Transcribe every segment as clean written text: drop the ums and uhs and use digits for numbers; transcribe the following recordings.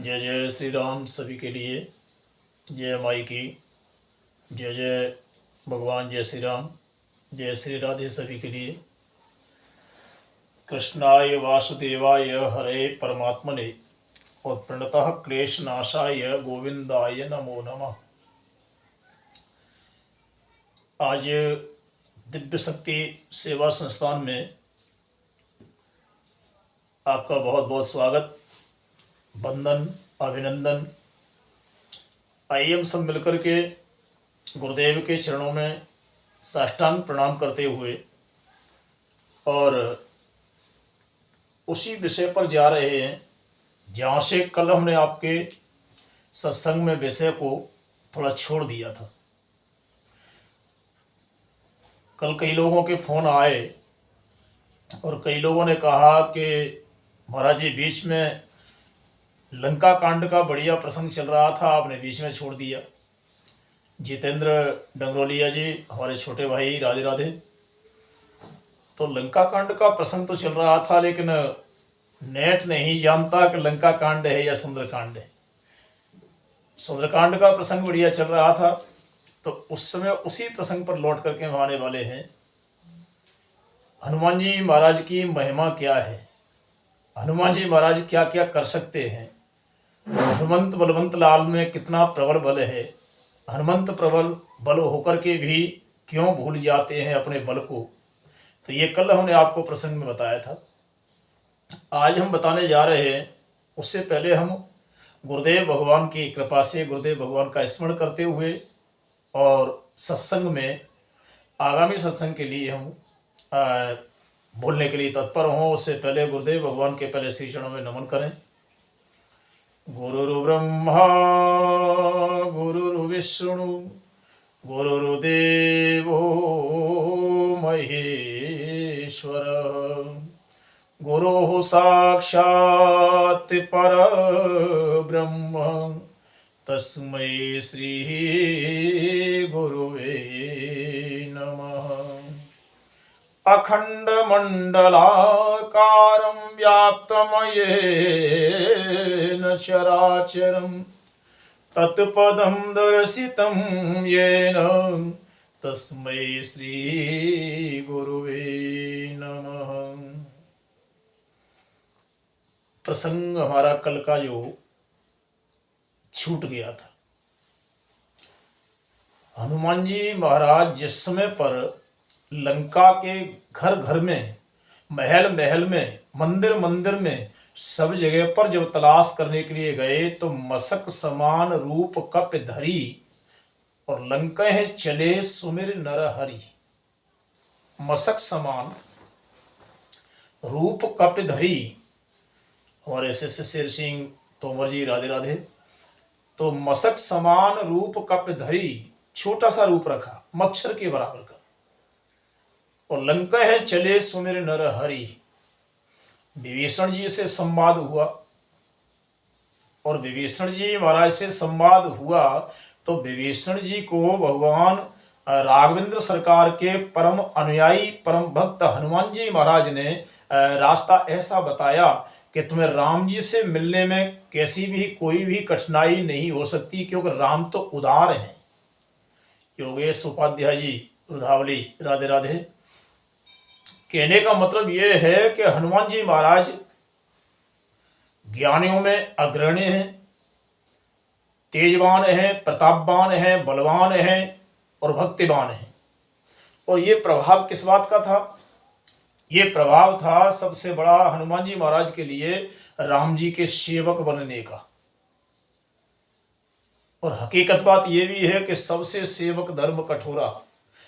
जय जय श्री राम सभी के लिए। जय माई की जय जय भगवान, जय श्री राम, जय श्री राधे सभी के लिए। कृष्णाय वासुदेवाय हरे परमात्मने और प्रणतः क्लेश नाशाय गोविंदाय नमो नमः। आज दिव्य शक्ति सेवा संस्थान में आपका बहुत बहुत स्वागत, वंदन, अभिनंदन। आइए हम सब मिलकर के गुरुदेव के चरणों में साष्टांग प्रणाम करते हुए और उसी विषय पर जा रहे हैं जहाँ से कल हमने आपके सत्संग में विषय को थोड़ा छोड़ दिया था। कल कई लोगों के फोन आए और कई लोगों ने कहा कि महाराज जी बीच में लंका कांड का बढ़िया प्रसंग चल रहा था, आपने बीच में छोड़ दिया। जितेंद्र डंगरोलिया जी, हमारे छोटे भाई, राधे राधे। तो लंका कांड का प्रसंग तो चल रहा था, लेकिन नेट नहीं जानता कि लंका कांड है या सुंदरकांड है। सुंदरकांड का प्रसंग बढ़िया चल रहा था, तो उस समय उसी प्रसंग पर लौट करके हम आने वाले हैं। हनुमान जी महाराज की महिमा क्या है, हनुमान जी महाराज क्या क्या कर सकते हैं, हनुमंत बलवंत लाल में कितना प्रबल बल है, हनुमंत प्रबल बल होकर के भी क्यों भूल जाते हैं अपने बल को। तो ये कल हमने आपको प्रसंग में बताया था। आज हम बताने जा रहे हैं, उससे पहले हम गुरुदेव भगवान की कृपा से गुरुदेव भगवान का स्मरण करते हुए और सत्संग में, आगामी सत्संग के लिए हम बोलने के लिए तत्पर हों। उससे पहले गुरुदेव भगवान के पहले श्री चरणों में नमन करें। गुरुर्ब्रह्मा गुरुर्विष्णु गुरुर्देवो महेश्वर, गुरुः साक्षात् परब्रह्म तस्मै श्री गुरुवे नमः। अखण्डमण्डलाकारं व्याप्तमयेन चराचरं तत्पदं दर्शितं येन तस्मै श्री गुरुवे नमः। प्रसंग हमारा कल का जो छूट गया था, हनुमान जी महाराज जिस समय पर लंका के घर घर में, महल महल में, मंदिर मंदिर में, सब जगह पर जब तलाश करने के लिए गए तो मशक समान रूप कप धरी और लंका चले सुमिर नर हरि। मशक समान रूप कप धरी, हमारे शिष्य शेर सिंह तोमर जी, राधे राधे। तो मशक समान रूप कप धरी, छोटा सा रूप रखा, मच्छर के बराबर का, और लंका चले सुमिर नर हरि। विभीषण जी से संवाद हुआ और विभीषण जी महाराज से संवाद हुआ तो विभीषण जी को भगवान राघवेंद्र सरकार के परम अनुयायी परम भक्त हनुमान जी महाराज ने रास्ता ऐसा बताया कि तुम्हें राम जी से मिलने में कैसी भी कोई भी कठिनाई नहीं हो सकती, क्योंकि राम तो उदार हैं। योगेश उपाध्याय जी, रुधावली, राधे राधे। कहने का मतलब यह है कि हनुमान जी महाराज ज्ञानियों में अग्रणी हैं, तेजवान हैं, प्रतापवान हैं, बलवान हैं और भक्तिवान हैं। और ये प्रभाव किस बात का था? ये प्रभाव था सबसे बड़ा हनुमान जी महाराज के लिए राम जी के सेवक बनने का। और हकीकत बात यह भी है कि सबसे सेवक धर्म कठोरा।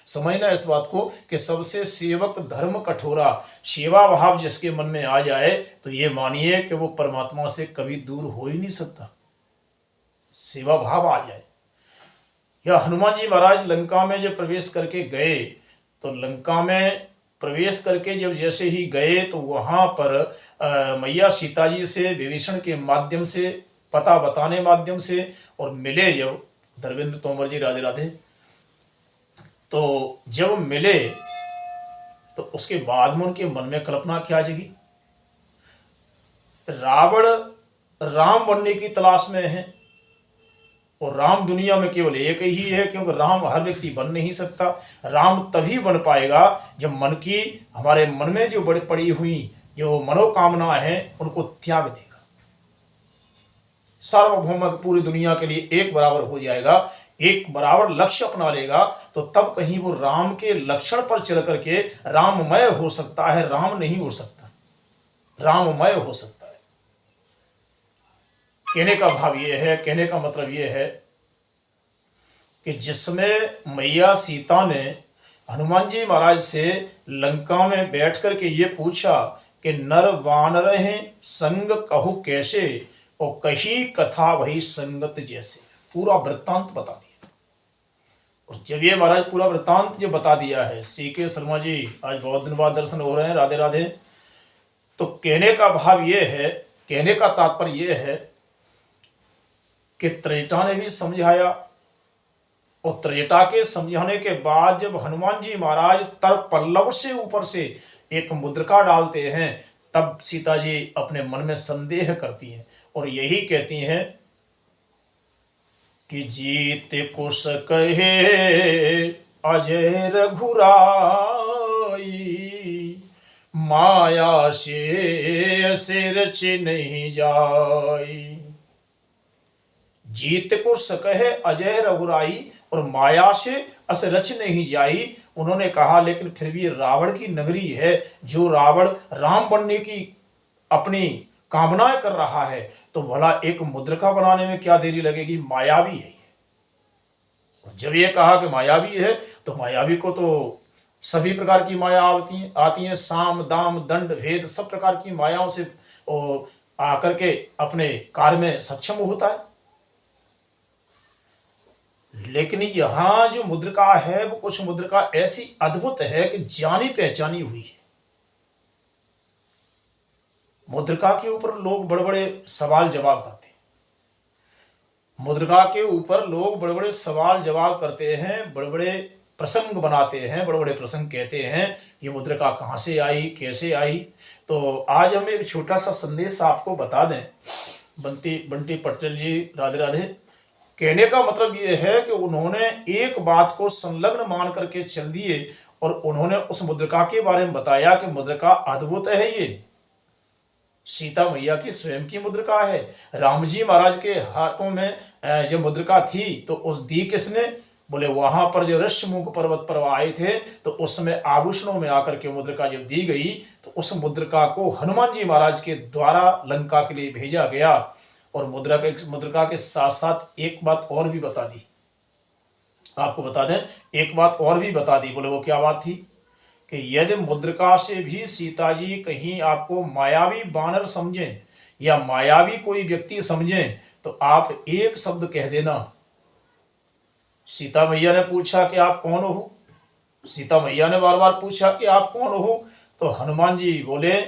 समझना इस बात को कि सबसे सेवक धर्म कठोरा। सेवा भाव जिसके मन में आ जाए तो ये मानिए कि वो परमात्मा से कभी दूर हो ही नहीं सकता। सेवा भाव आ जाए। या हनुमान जी महाराज लंका में जब प्रवेश करके गए तो लंका में प्रवेश करके जब जैसे ही गए तो वहां पर मैया सीता जी से विभीषण के माध्यम से, पता बताने माध्यम से और मिले जब, धर्मेंद्र तोमर जी, राधे राधे। तो जब मिले तो उसके बाद में उनके मन में कल्पना क्या जगी? रावण राम बनने की तलाश में हैं, और राम दुनिया में केवल एक ही है, क्योंकि राम हर व्यक्ति बन नहीं सकता। राम तभी बन पाएगा जब मन की, हमारे मन में जो बड़ी पड़ी हुई जो मनोकामना है उनको त्याग देगा, सार्वभौम पूरी दुनिया के लिए एक बराबर हो जाएगा, एक बराबर लक्ष्य अपना लेगा, तो तब कहीं वो राम के लक्षण पर चल करके राममय हो सकता है, राम नहीं हो सकता, राममय हो सकता है। कहने का भाव ये है, कहने का मतलब ये है कि जिसमें मैया सीता ने हनुमान जी महाराज से लंका में बैठ करके ये पूछा कि नर वानर हैं संग कहु कैसे, और कही कथा वही संगत जैसे, पूरा वृत्तांत बता दिया। और जब ये महाराज पूरा वृत्तांत जो बता दिया है, सीके शर्मा जी आज बहुत दिन बाद दर्शन हो रहे हैं, राधे राधे। तो कहने का भाव ये है, कहने का तात्पर्य ये है कि त्रेता ने भी समझाया, और त्रेता के समझाने के बाद जब हनुमान जी महाराज तर पल्लव से ऊपर से एक मुद्रिका डालते हैं, तब सीता जी अपने मन में संदेह करती हैं और यही कहती हैं कि जीत कुश कहे अजय रघुराई, माया से सिर नहीं जाई। जीत को सकहे अजय रघुराई, और माया से अस रच नहीं जाई। उन्होंने कहा लेकिन फिर भी रावण की नगरी है, जो रावण राम बनने की अपनी कामनाएं कर रहा है, तो भला एक मुद्रिका बनाने में क्या देरी लगेगी, मायावी है। और जब ये कहा कि मायावी है, तो मायावी को तो सभी प्रकार की माया आती हैं, साम दाम दंड भेद सब प्रकार की मायाओं से आकर के अपने कार्य में सक्षम होता है। लेकिन यहाँ जो मुद्रिका है वो कुछ मुद्रिका ऐसी अद्भुत है कि जानी पहचानी हुई है। मुद्रिका के ऊपर लोग बड़े बड़े सवाल जवाब करते हैं, मुद्रिका के ऊपर लोग बड़े बड़े सवाल जवाब करते हैं, बड़े बड़े प्रसंग बनाते हैं, बड़े बड़े प्रसंग कहते हैं, ये मुद्रिका कहाँ से आई, कैसे आई। तो आज हम एक छोटा सा संदेश आपको बता दें। बंटी पटेल जी राधे राधे। कहने का मतलब ये है कि उन्होंने एक बात को संलग्न मान करके चल दिए और उन्होंने उस मुद्रिका के बारे में बताया कि मुद्रिका अद्भुत है, ये सीता मैया की स्वयं की मुद्रिका है। राम जी महाराज के हाथों में जब मुद्रिका थी तो उस दी किसने, बोले वहां पर जो ऋषिमुख पर्वत पर आए थे, तो उसमें आभूषणों में आकर के मुद्रिका जब दी गई, तो उस मुद्रिका को हनुमान जी महाराज के द्वारा लंका के लिए भेजा गया। और मुद्रिका के साथ साथ एक बात और भी बता दी, आपको बता दें, एक बात और भी बता दी। बोले वो क्या बात थी कि यदि मुद्रिका से भी सीता जी कहीं आपको मायावी बानर समझें या मायावी कोई व्यक्ति समझें, तो आप एक शब्द कह देना। सीता मैया ने पूछा कि आप कौन हो, सीता मैया ने बार बार पूछा कि आप कौन हो, तो हनुमान जी बोले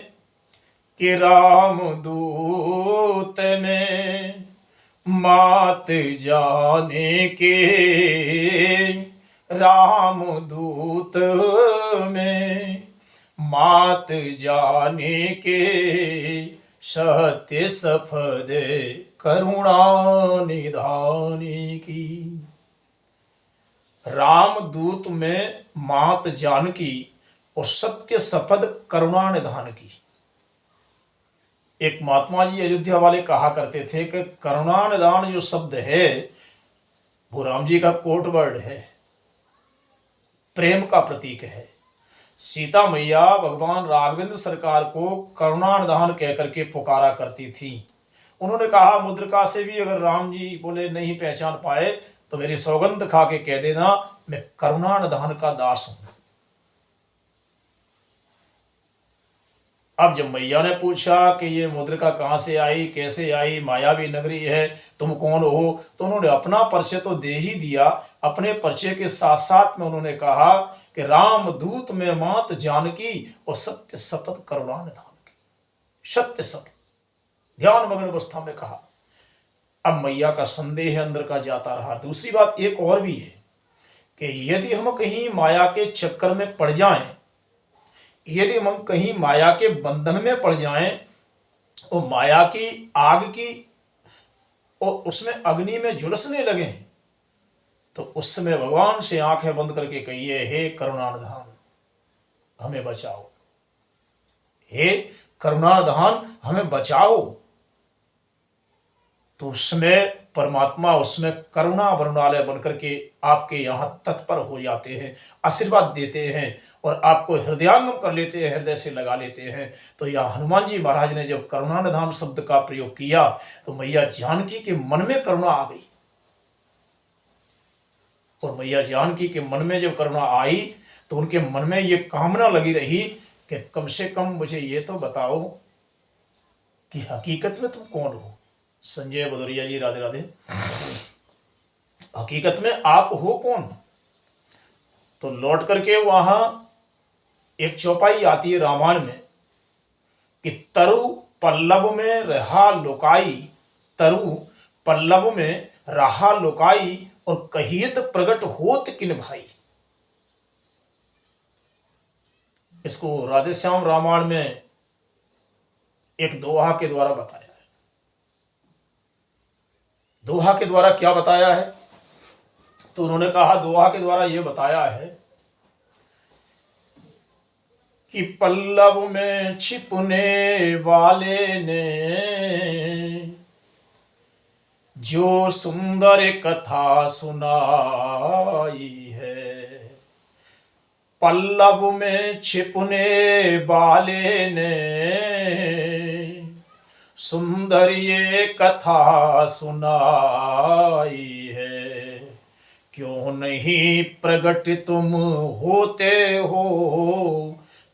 कि राम दूत में मात जाने के, राम दूत में मात जाने के, सत्य सफद करुणा निधाने की। रामदूत में मात जानकी और सत्य सपद करुणा निधान की। एक महात्मा जी अयोध्या वाले कहा करते थे कि करुणा निधान जो शब्द है वो राम जी का कोड वर्ड है, प्रेम का प्रतीक है। सीता मैया भगवान राघवेंद्र सरकार को करुणा निधान कह करके पुकारा करती थी। उन्होंने कहा मुद्रिका से भी अगर राम जी बोले नहीं पहचान पाए तो मेरी सौगंध खा के कह देना मैं करुणा निधान का दास हूं। अब जब मैया ने पूछा कि ये मुद्रिका कहाँ से आई, कैसे आई, मायावी नगरी है, तुम कौन हो, तो उन्होंने अपना परिचय तो दे ही दिया। अपने परिचय के साथ साथ में उन्होंने कहा कि रामदूत में मात जानकी और सत्य शपथ करुणा निधान की। सत्य शपथ ध्यान मग्न अवस्था में कहा। अब मैया का संदेह अंदर का जाता रहा। दूसरी बात एक और भी है कि यदि हम कहीं माया के चक्कर में पड़ जाएं, यदि हम कहीं माया के बंधन में पड़ जाएं और माया की आग की और उसमें अग्नि में झुलसने लगे, तो उस समय भगवान से आंखें बंद करके कहिए, हे करुणानिधान हमें बचाओ, हे करुणानिधान हमें बचाओ। तो उसमें परमात्मा उसमें करुणा वरुणालय बनकर के आपके यहाँ तत्पर हो जाते हैं, आशीर्वाद देते हैं और आपको हृदयांगम कर लेते हैं, हृदय से लगा लेते हैं। तो यह हनुमान जी महाराज ने जब करुणानिधान शब्द का प्रयोग किया तो मैया जानकी के मन में करुणा आ गई, और मैया जानकी के मन में जब करुणा आई तो उनके मन में ये कामना लगी रही कि कम से कम मुझे ये तो बताओ कि हकीकत में तुम कौन हो। संजय भदौरिया जी राधे राधे, हकीकत में आप हो कौन। तो लौट करके वहां एक चौपाई आती है रामायण में कि तरु पल्लव में रहा लुकाई, तरु पल्लव में रहा लुकाई और कहियत प्रगट होत किन भाई। इसको राधे श्याम रामायण में एक दोहा के द्वारा बताया है। दोहा के द्वारा क्या बताया है, तो उन्होंने कहा दोहा के द्वारा यह बताया है कि पल्लव में छिपने वाले ने जो सुंदर कथा सुनाई है, पल्लव में छिपने वाले ने सुंदर ये कथा सुनाई है, क्यों नहीं प्रगट तुम होते हो,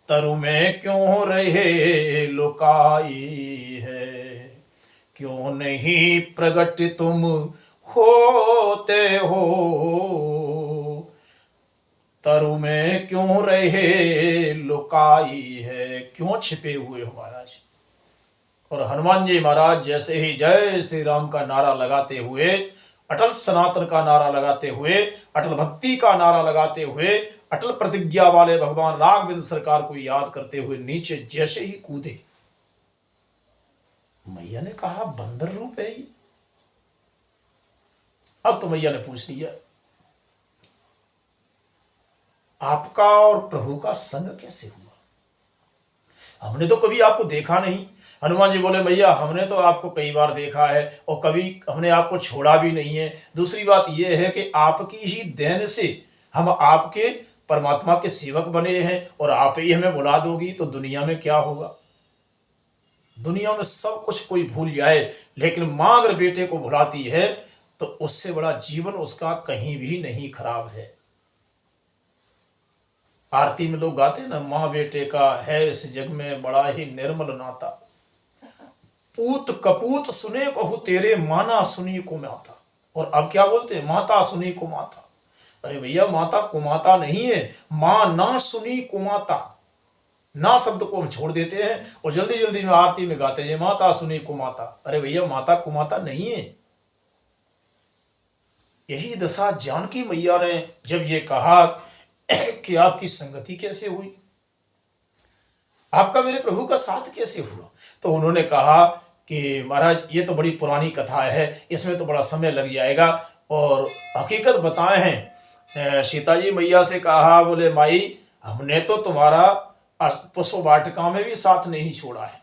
तरु में क्यों रहे लुकाई है, क्यों नहीं प्रगट तुम होते हो, तरु में क्यों रहे लुकाई है। क्यों छिपे हुए हो महाराज। और हनुमान जी महाराज जैसे ही जय श्री राम का नारा लगाते हुए, अटल सनातन का नारा लगाते हुए, अटल भक्ति का नारा लगाते हुए, अटल प्रतिज्ञा वाले भगवान राघवेंद्र सरकार को याद करते हुए नीचे जैसे ही कूदे, मैया ने कहा बंदर रूप है ये। अब तो मैया ने पूछ लिया, आपका और प्रभु का संग कैसे हुआ, हमने तो कभी आपको देखा नहीं। हनुमान जी बोले, मैया हमने तो आपको कई बार देखा है और कभी हमने आपको छोड़ा भी नहीं है। दूसरी बात यह है कि आपकी ही देन से हम आपके परमात्मा के सेवक बने हैं, और आप ही हमें भुला दोगी तो दुनिया में क्या होगा। दुनिया में सब कुछ कोई भूल जाए, लेकिन मां अगर बेटे को भुलाती है तो उससे बड़ा जीवन उसका कहीं भी नहीं खराब है। आरती में लोग गाते हैं ना, मां बेटे का है इस जग में बड़ा ही निर्मल नाता, पूत कपूत सुने बहु तेरे, माना सुनी को माता। और अब क्या बोलते हैं, माता सुनी को माता। अरे भैया माता कुमाता नहीं है, मां ना सुनी कुमाता। ना शब्द को हम छोड़ देते हैं और जल्दी जल्दी में आरती में गाते हैं माता सुनी कुमाता। अरे भैया माता कुमाता नहीं है। यही दशा जानकी मैया ने जब ये कहा कि आपकी संगति कैसे हुई, आपका मेरे प्रभु का साथ कैसे हुआ, तो उन्होंने कहा कि महाराज ये तो बड़ी पुरानी कथा है, इसमें तो बड़ा समय लग जाएगा। और हकीकत बताए हैं, सीता जी मैया से कहा, बोले माई हमने तो तुम्हारा पुष्प वाटिका में भी साथ नहीं छोड़ा है।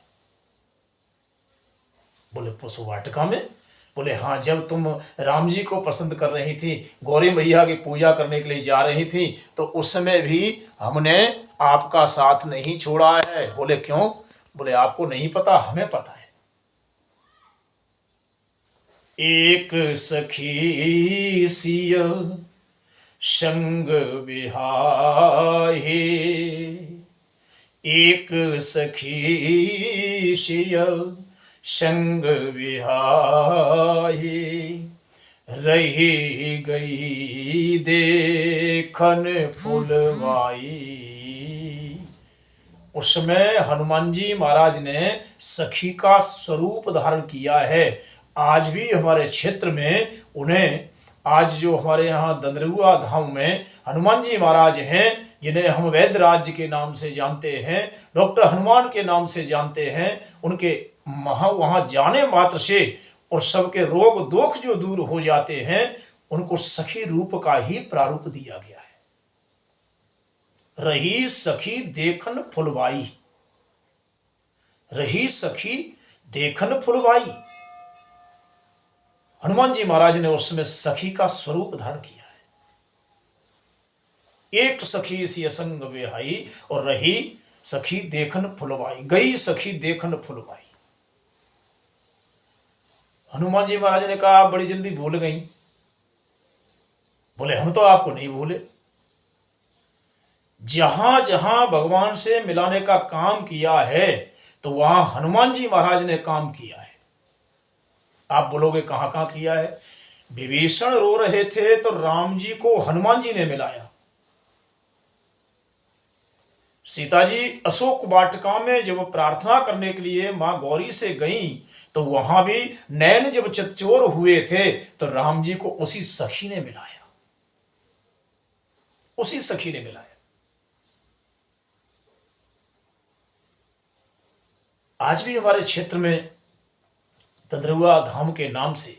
बोले पुष्प वाटिका में, बोले हाँ, जब तुम राम जी को पसंद कर रही थी, गौरी मैया की पूजा करने के लिए जा रही थी, तो उस समय भी हमने आपका साथ नहीं छोड़ा है। बोले क्यों, बोले आपको नहीं पता, हमें पता है। एक सखी सिय संग बिहाहे, एक सखी सिय संग बिहाहे, रही गई देखन फुलवाई। उसमें हनुमान जी महाराज ने सखी का स्वरूप धारण किया है। आज भी हमारे क्षेत्र में उन्हें, आज जो हमारे यहाँ दंदरुआ धाम में हनुमान जी महाराज हैं, जिन्हें हम वैद्य राज्य के नाम से जानते हैं, डॉक्टर हनुमान के नाम से जानते हैं, उनके वहाँ जाने मात्र से और सबके रोग दोख जो दूर हो जाते हैं, उनको सखी रूप का ही प्रारूप दिया गया है। रही सखी देखन फुलवाई, रही सखी देखन फुलवाई। हनुमान जी महाराज ने उस समय सखी का स्वरूप धारण किया है। एक सखी सी असंग विहाई और रही सखी देखन फुलवाई, गई सखी देखन फुलवाई। हनुमान जी महाराज ने कहा बड़ी जल्दी भूल गई। बोले हम तो आपको नहीं भूले। जहां जहां भगवान से मिलाने का काम किया है तो वहां हनुमान जी महाराज ने काम किया है। आप बोलोगे कहां कहां किया है? विभीषण रो रहे थे तो राम जी को हनुमान जी ने मिलाया। सीता जी अशोक वाटिका में जब प्रार्थना करने के लिए मां गौरी से गईं तो वहां भी नैन जब चतचोर हुए थे तो राम जी को उसी सखी ने मिलाया, उसी सखी ने मिलाया। आज भी हमारे क्षेत्र में दंदरुआ धाम के नाम से,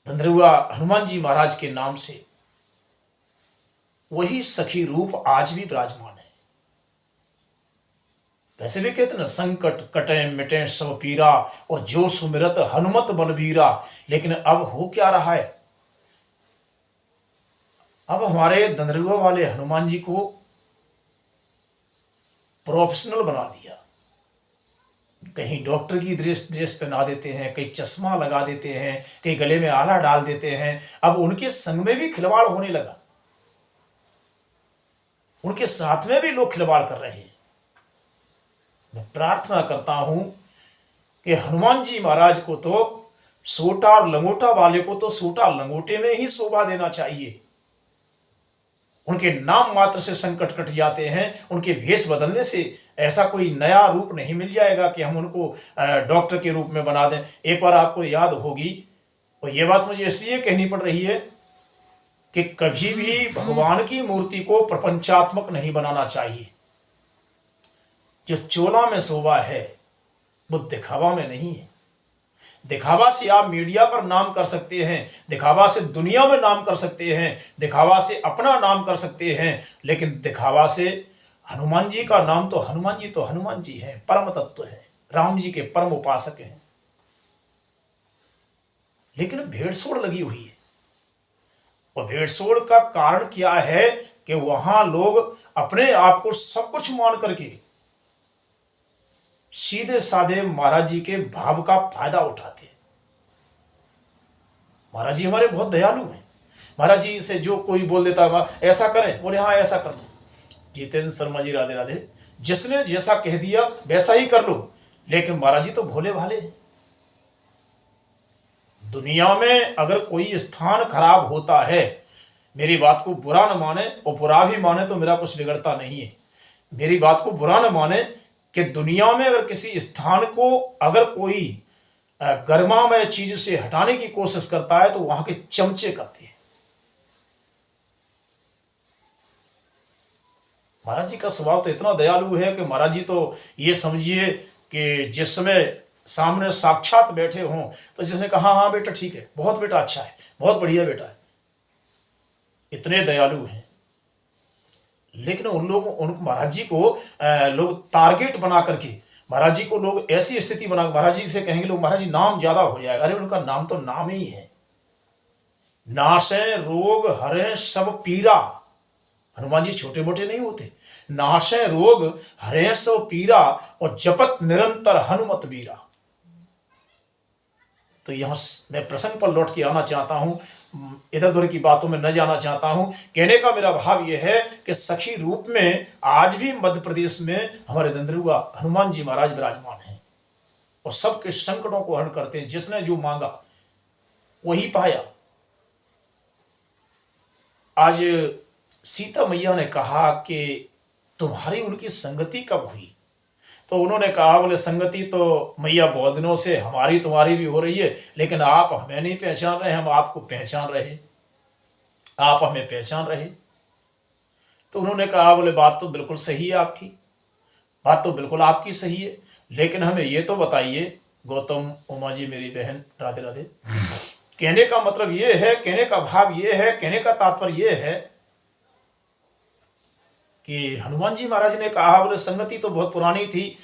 दंदरुआ हनुमान जी महाराज के नाम से वही सखी रूप आज भी विराजमान है। वैसे भी कहते ना, संकट कटे मिटे सब पीरा और जो सुमिरत हनुमत बलबीरा। लेकिन अब हो क्या रहा है? अब हमारे दंदरुआ वाले हनुमान जी को प्रोफेशनल बना दिया। कहीं डॉक्टर की ड्रेस पहना देते हैं, कहीं चश्मा लगा देते हैं, कहीं गले में आला डाल देते हैं। अब उनके संग में भी खिलवाड़ होने लगा, उनके साथ में भी लोग खिलवाड़ कर रहे हैं। मैं प्रार्थना करता हूं कि हनुमान जी महाराज को तो सोटा और लंगोटा वाले को तो सोटा लंगोटे में ही शोभा देना चाहिए। उनके नाम मात्र से संकट कट जाते हैं, उनके भेष बदलने से ऐसा कोई नया रूप नहीं मिल जाएगा कि हम उनको डॉक्टर के रूप में बना दें। एक बार आपको याद होगी, और ये बात मुझे इसलिए कहनी पड़ रही है कि कभी भी भगवान की मूर्ति को प्रपंचात्मक नहीं बनाना चाहिए। जो चोला में शोभा है वो दिखावा में नहीं है। दिखावा से आप मीडिया पर नाम कर सकते हैं, दिखावा से दुनिया में नाम कर सकते हैं, दिखावा से अपना नाम कर सकते हैं, लेकिन दिखावा से हनुमान जी का नाम तो हनुमान जी हैं, परम तत्व है, राम जी के परम उपासक हैं। लेकिन भेड़सोड़ लगी हुई है। और भेड़सोड़ का कारण क्या है कि वहां लोग अपने आप को सब कुछ मान करके सीधे साधे महाराज जी के भाव का फायदा उठाते हैं। महाराज जी हमारे बहुत दयालु हैं। महाराज जी से जो कोई बोल देता है ऐसा करें, बोले हाँ ऐसा कर लो। जितेंद्र शर्मा जी राधे राधे, जिसने जैसा कह दिया वैसा ही कर लो। लेकिन महाराज जी तो भोले भाले हैं। दुनिया में अगर कोई स्थान खराब होता है, मेरी बात को बुरा न माने और बुरा भी माने तो मेरा कुछ बिगड़ता नहीं है। मेरी बात को बुरा न माने कि दुनिया में अगर किसी स्थान को अगर कोई गर्मामय चीज से हटाने की कोशिश करता है तो वहां के चमचे करते हैं। महाराज जी का स्वभाव तो इतना दयालु है कि महाराज जी तो ये समझिए कि जिस समय सामने साक्षात बैठे हों तो जिसने कहा हाँ बेटा ठीक है, बहुत बेटा अच्छा है, बहुत बढ़िया बेटा है, इतने दयालु हैं। लेकिन उन महाराज जी को लोग टारगेट बना करके, महाराज जी को लोग ऐसी स्थिति बना, महाराज जी से कहेंगे लोग महाराज जी नाम ज्यादा हो जाएगा। अरे उनका नाम तो नाम ही है। नाशे रोग हरे सब पीरा। हनुमान जी छोटे मोटे नहीं होते। नाशे रोग हरे सब पीरा और जपत निरंतर हनुमत बीरा। तो यहां मैं प्रसंग पर लौट के आना चाहता हूं, इधर उधर की बातों में न जाना चाहता हूं। कहने का मेरा भाव यह है कि सखी रूप में आज भी मध्य प्रदेश में हमारे दंदरुआ हनुमान जी महाराज विराजमान हैं और सबके संकटों को हल करते हैं। जिसने जो मांगा वही पाया। आज सीता मैया ने कहा कि तुम्हारी उनकी संगति कब हुई? तो उन्होंने कहा बोले संगति तो मैया बहुत दिनों से हमारी तुम्हारी भी हो रही है, लेकिन आप हमें नहीं पहचान रहे, हम आपको पहचान रहे, आप हमें पहचान रहे। तो उन्होंने कहा बोले बात तो बिल्कुल सही है आपकी, बात तो बिल्कुल आपकी सही है, लेकिन हमें ये तो बताइए गौतम, उमा जी मेरी बहन, राधे राधे। कहने का मतलब ये है, कहने का भाव ये है, कहने का तात्पर्य ये है कि हनुमान जी महाराज ने कहा, बोले संगति तो बहुत पुरानी थी,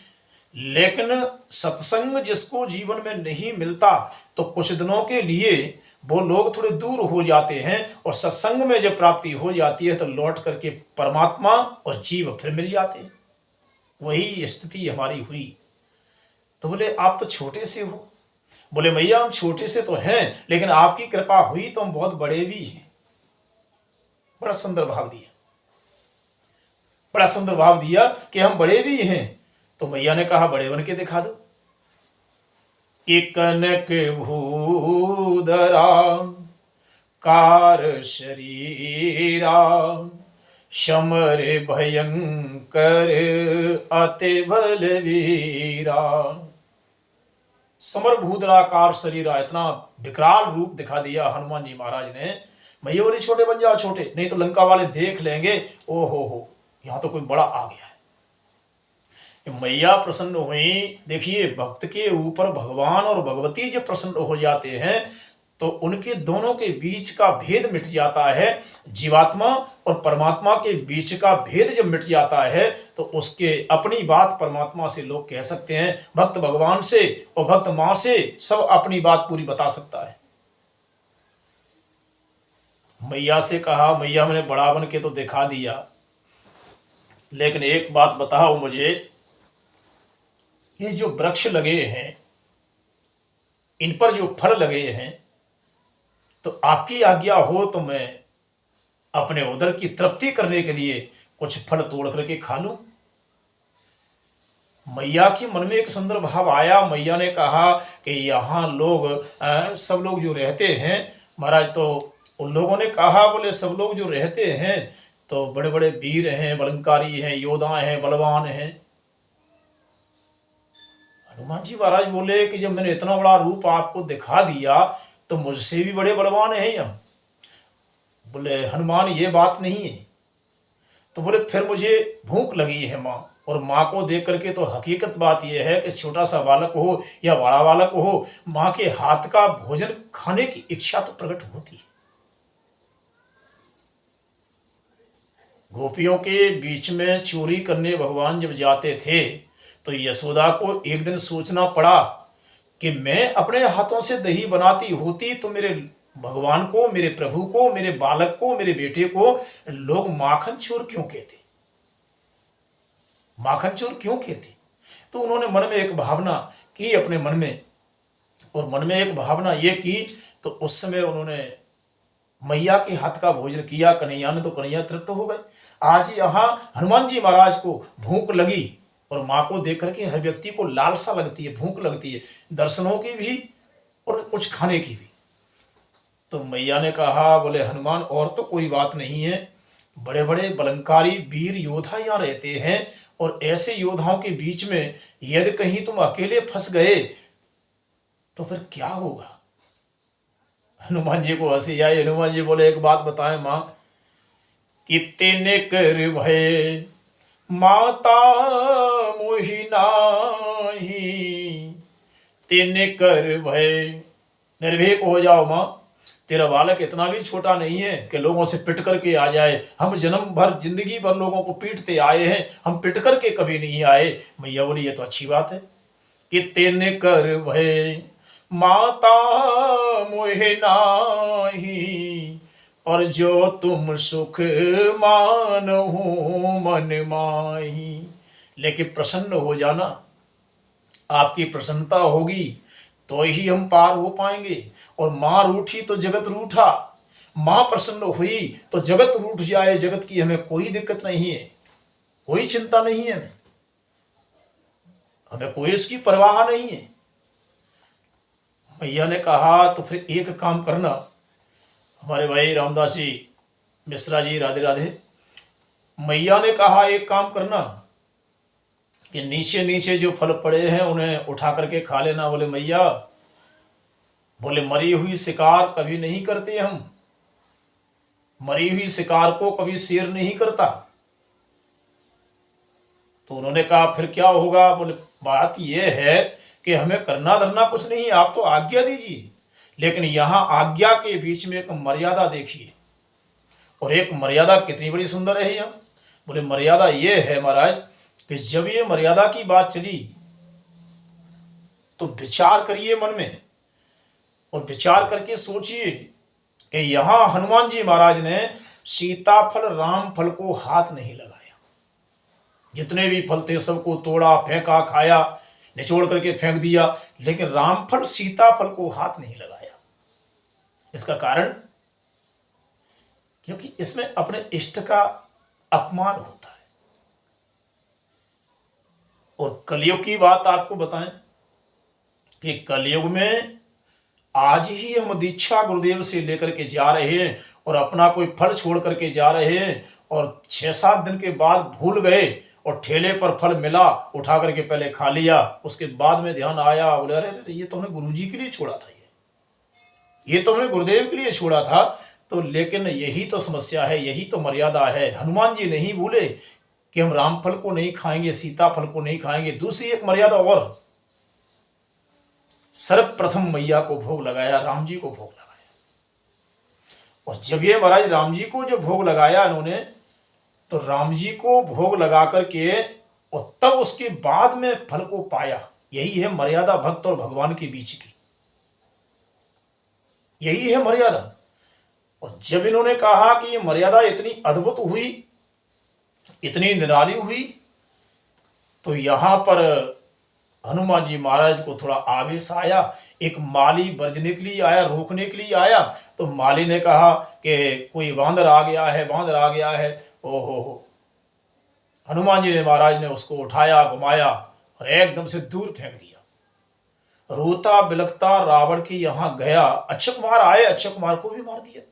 लेकिन सत्संग जिसको जीवन में नहीं मिलता तो कुछ दिनों के लिए वो लोग थोड़े दूर हो जाते हैं, और सत्संग में जब प्राप्ति हो जाती है तो लौट करके परमात्मा और जीव फिर मिल जाते हैं। वही स्थिति हमारी हुई। तो बोले आप तो छोटे से हो। बोले मैया हम छोटे से तो हैं, लेकिन आपकी कृपा हुई तो हम बहुत बड़े भी हैं। बड़ा सुंदर भाव दिया, बड़ा सुंदर भाव दिया कि हम बड़े भी हैं। तो मैया ने कहा बड़े बन के दिखा दो। कि कनक भूधरा कार शरीरा, समर भयंकर अति बलवीरा। समर भूधराकार शरीरा, इतना विकराल रूप दिखा दिया हनुमान जी महाराज ने। मैया बोली छोटे बन जाओ, छोटे, नहीं तो लंका वाले देख लेंगे, ओ हो यहां तो कोई बड़ा आ गया है। मैया प्रसन्न हुई। देखिए भक्त के ऊपर भगवान और भगवती जब प्रसन्न हो जाते हैं तो उनके दोनों के बीच का भेद मिट जाता है। जीवात्मा और परमात्मा के बीच का भेद जब मिट जाता है तो उसके अपनी बात परमात्मा से लोग कह सकते हैं, भक्त भगवान से और भक्त मां से सब अपनी बात पूरी बता सकता है। मैया से कहा मैया मैंने बड़ा बन के तो दिखा दिया, लेकिन एक बात बताओ मुझे, ये जो वृक्ष लगे हैं इन पर जो फल लगे हैं, तो आपकी आज्ञा हो तो मैं अपने उदर की तृप्ति करने के लिए कुछ फल तोड़ करके खा लूं। मैया के मन में एक सुंदर भाव आया। मैया ने कहा कि यहाँ लोग सब लोग जो रहते हैं महाराज, तो उन लोगों ने कहा बोले सब लोग जो रहते हैं तो बड़े बड़े वीर हैं, बलंकारी हैं, योद्धा हैं, बलवान हैं। हनुमान जी महाराज बोले कि जब मैंने इतना बड़ा रूप आपको दिखा दिया तो मुझसे भी बड़े बलवान हैं यहाँ। बोले हनुमान ये बात नहीं है। तो बोले फिर मुझे भूख लगी है माँ, और माँ को देख करके तो हकीकत बात यह है कि छोटा सा बालक हो या बड़ा बालक हो, माँ के हाथ का भोजन खाने की इच्छा तो प्रकट होती है। गोपियों के बीच में चोरी करने भगवान जब जाते थे तो यशोदा को एक दिन सोचना पड़ा कि मैं अपने हाथों से दही बनाती होती तो मेरे भगवान को, मेरे प्रभु को, मेरे बालक को, मेरे बेटे को लोग माखन चोर क्यों कहते, माखन चोर क्यों कहते। तो उन्होंने मन में एक भावना की अपने मन में, और मन में एक भावना ये की तो उस समय उन्होंने मैया के हाथ का भोजन किया। कन्हैया ने तो कन्हैया तृप्त हो गए। आज यहाँ हनुमान जी महाराज को भूख लगी, और माँ को देख करके हर व्यक्ति को लालसा लगती है, भूख लगती है, दर्शनों की भी और कुछ खाने की भी। तो मैया ने कहा बोले हनुमान और तो कोई बात नहीं है, बड़े बड़े बलंकारी वीर योद्धा यहाँ रहते हैं, और ऐसे योद्धाओं के बीच में यदि कहीं तुम अकेले फंस गए तो फिर क्या होगा। हनुमान जी को हंसी आई। हनुमान जी बोले एक बात बताएं माँ, कि तेने कर भय माता मोहि नाही, तेने कर भय, निर्भीक हो जाओ माँ, तेरा बालक इतना भी छोटा नहीं है कि लोगों से पिट करके आ जाए। हम जन्म भर जिंदगी भर लोगों को पीटते आए हैं, हम पिट करके कभी नहीं आए। मैया बोली ये तो अच्छी बात है। कि तेने कर भय माता मोहि नाही, और जो तुम सुख मानहु मन माही। लेकिन प्रसन्न हो जाना, आपकी प्रसन्नता होगी तो ही हम पार हो पाएंगे। और माँ रूठी तो जगत रूठा, माँ प्रसन्न हुई तो जगत रूठ जाए, जगत की हमें कोई दिक्कत नहीं है, कोई चिंता नहीं है, हमें कोई इसकी परवाह नहीं है। मैया ने कहा तो फिर एक काम करना, हमारे भाई रामदास जी मिश्रा जी राधे राधे, मैया ने कहा एक काम करना कि नीचे नीचे जो फल पड़े हैं उन्हें उठा करके खा लेना। बोले मैया, बोले मरी हुई शिकार कभी नहीं करते हम, मरी हुई शिकार को कभी शेर नहीं करता। तो उन्होंने कहा फिर क्या होगा। बोले बात यह है कि हमें करना धरना कुछ नहीं, आप तो आज्ञा दीजिए। लेकिन यहां आज्ञा के बीच में एक मर्यादा देखिए, और एक मर्यादा कितनी बड़ी सुंदर है यह। बोले मर्यादा ये है महाराज कि जब ये मर्यादा की बात चली तो विचार करिए मन में, और विचार करके सोचिए कि यहां हनुमान जी महाराज ने सीताफल राम फल को हाथ नहीं लगाया। जितने भी फल थे सबको तोड़ा, फेंका, खाया, निचोड़ करके फेंक दिया, लेकिन रामफल सीताफल को हाथ नहीं लगाया। इसका कारण, क्योंकि इसमें अपने इष्ट का अपमान होता है। और कलयुग की बात आपको बताएं कि कलयुग में आज ही हम दीक्षा गुरुदेव से लेकर के जा रहे हैं और अपना कोई फल छोड़ करके जा रहे हैं, और 6-7 दिन के बाद भूल गए और ठेले पर फल मिला, उठा करके पहले खा लिया, उसके बाद में ध्यान आया, बोले अरे ये तो हमने गुरुजी के लिए छोड़ा था, ये तो हमने गुरुदेव के लिए छोड़ा था। तो लेकिन यही तो समस्या है, यही तो मर्यादा है। हनुमान जी नहीं भूले कि हम रामफल को नहीं खाएंगे, सीताफल को नहीं खाएंगे। दूसरी एक मर्यादा और, सर्वप्रथम मैया को भोग लगाया, राम जी को भोग लगाया। और जब ये महाराज राम जी को जो भोग लगाया इन्होंने, तो राम जी को भोग लगा करके और तब उसके बाद में फल को पाया। यही है मर्यादा भक्त और भगवान के बीच की, यही है मर्यादा। और जब इन्होंने कहा कि ये मर्यादा इतनी अद्भुत हुई, इतनी निराली हुई, तो यहां पर हनुमान जी महाराज को थोड़ा आवेश आया। एक माली बरजने के लिए आया, रोकने के लिए आया, तो माली ने कहा कि कोई बांदर आ गया है, बांदर आ गया है। ओहो, हनुमान जी ने महाराज ने उसको उठाया, घुमाया और एकदम से दूर फेंक दिया। रोता बिलखता रावण के यहां गया, अक्षय कुमार आए, अक्षय कुमार को भी मार दिया।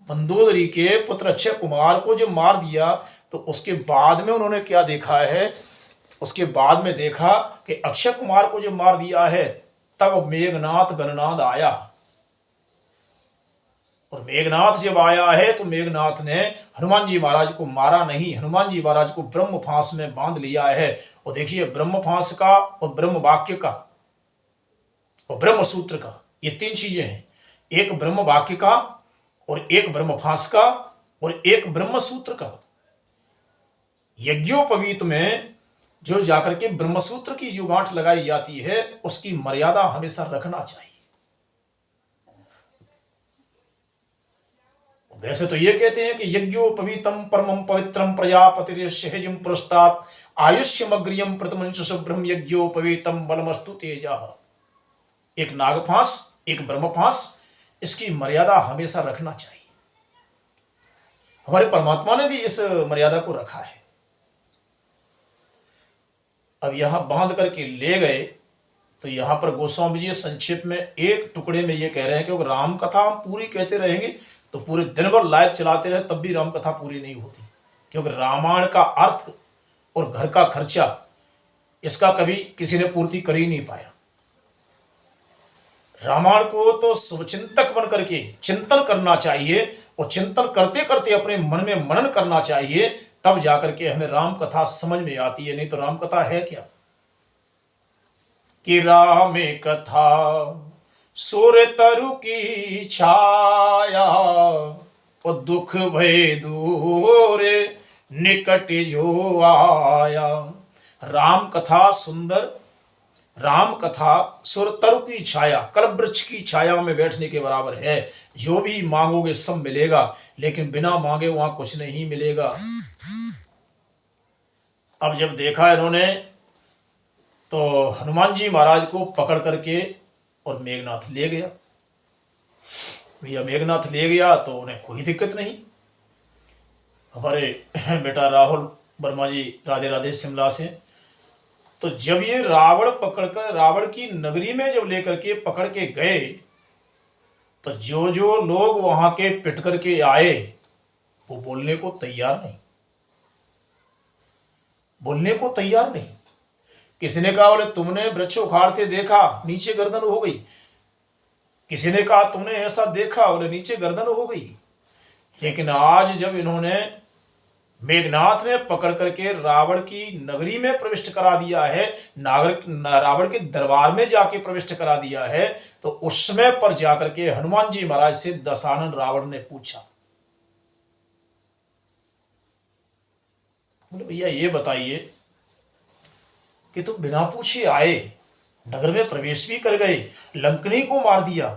मंदोदरी के पुत्र अक्षय कुमार को जब मार दिया, तो उसके बाद में उन्होंने क्या देखा है, उसके बाद में देखा कि अक्षय कुमार को जब मार दिया है, तब मेघनाथ गणनाद आया। और मेघनाथ जब आया है तो मेघनाथ ने हनुमान जी महाराज को मारा नहीं, हनुमान जी महाराज को ब्रह्म फांस में बांध लिया है। और देखिए, ब्रह्म फांस का और ब्रह्म वाक्य का और ब्रह्म सूत्र का, ये 3 चीजें हैं। एक ब्रह्म वाक्य का, और एक ब्रह्म फांस का, और एक ब्रह्म सूत्र का। यज्ञोपवीत में जो जाकर के ब्रह्मसूत्र की जो गांठ लगाई जाती है, उसकी मर्यादा हमेशा रखना चाहिए। वैसे तो ये कहते हैं कि यज्ञोपवीतम परमं पवित्रम प्रजापतिर्षहजम पुरस्तात् आयुष्यमग्रियम प्रतमंश ब्रह्म यज्ञोपवीतम बलमस्तु तेजः। एक नागफांस, एक ब्रह्मफांस, इसकी मर्यादा हमेशा रखना चाहिए। हमारे परमात्मा ने भी इस मर्यादा को रखा है। अब यहां बांध करके ले गए, तो यहां पर गोस्वामी जी संक्षेप में एक टुकड़े में ये कह रहे हैं कि राम कथा हम पूरी कहते रहेंगे तो पूरे दिन भर लाइव चलाते रहे, तब भी राम कथा पूरी नहीं होती। क्योंकि रामायण का अर्थ और घर का खर्चा, इसका कभी किसी ने पूर्ति कर ही नहीं पाया। रामायण को तो शुभचिंतक बन करके चिंतन करना चाहिए, और चिंतन करते करते अपने मन में मनन करना चाहिए, तब जाकर के हमें राम कथा समझ में आती है। नहीं तो राम कथा है क्या कि राम कथा सूर्य तरु की छाया, और दुख भय दूर निकट जो आया। राम कथा सुंदर, राम कथा सुर तरु की छाया, कल्प वृक्ष की छाया में बैठने के बराबर है। जो भी मांगोगे सब मिलेगा, लेकिन बिना मांगे वहां कुछ नहीं मिलेगा। अब जब देखा इन्होंने, तो हनुमान जी महाराज को पकड़ करके और मेघनाथ ले गया। भैया मेघनाथ ले गया तो उन्हें कोई दिक्कत नहीं। हमारे बेटा राहुल वर्मा जी राधे राधे शिमला से, तो जब ये रावण पकड़कर रावण की नगरी में जब लेकर के पकड़ के गए, तो जो जो लोग वहां के पिट करके आए, वो बोलने को तैयार नहीं, बोलने को तैयार नहीं। किसी ने कहा बोले तुमने वृक्ष उखाड़ते देखा, नीचे गर्दन हो गई। किसी ने कहा तुमने ऐसा देखा, बोले नीचे गर्दन हो गई। लेकिन आज जब इन्होंने मेघनाथ ने पकड़ करके रावण की नगरी में प्रविष्ट करा दिया है, रावण के दरबार में जाके प्रविष्ट करा दिया है। तो उस समय पर जाकर के हनुमान जी महाराज से दशानन रावण ने पूछा, बोले भैया ये बताइए कि तुम बिना पूछे आए, नगर में प्रवेश भी कर गए, लंकनी को मार दिया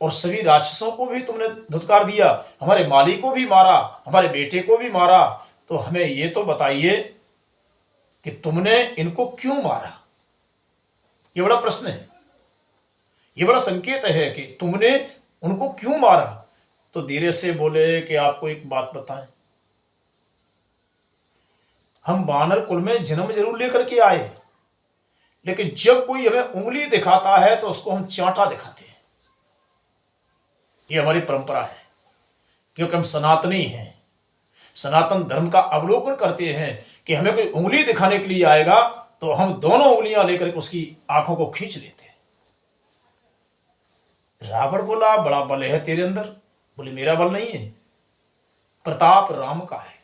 और सभी राक्षसों को भी तुमने धुतकार दिया, हमारे माली को भी मारा, हमारे बेटे को भी मारा। तो हमें ये तो बताइए कि तुमने इनको क्यों मारा? ये बड़ा प्रश्न है, ये बड़ा संकेत है कि तुमने उनको क्यों मारा। तो धीरे से बोले कि आपको एक बात बताएं, हम वानर कुल में जन्म जरूर लेकर के आए, लेकिन जब कोई हमें उंगली दिखाता है तो उसको हम चांटा दिखाते हैं। ये हमारी परंपरा है, क्योंकि हम सनातनी हैं, सनातन धर्म का अवलोकन करते हैं कि हमें कोई उंगली दिखाने के लिए आएगा तो हम दोनों उंगलियां लेकर के उसकी आंखों को खींच लेते हैं। रावण बोला, बड़ा बल है तेरे अंदर। बोले मेरा बल नहीं है, प्रताप राम का है,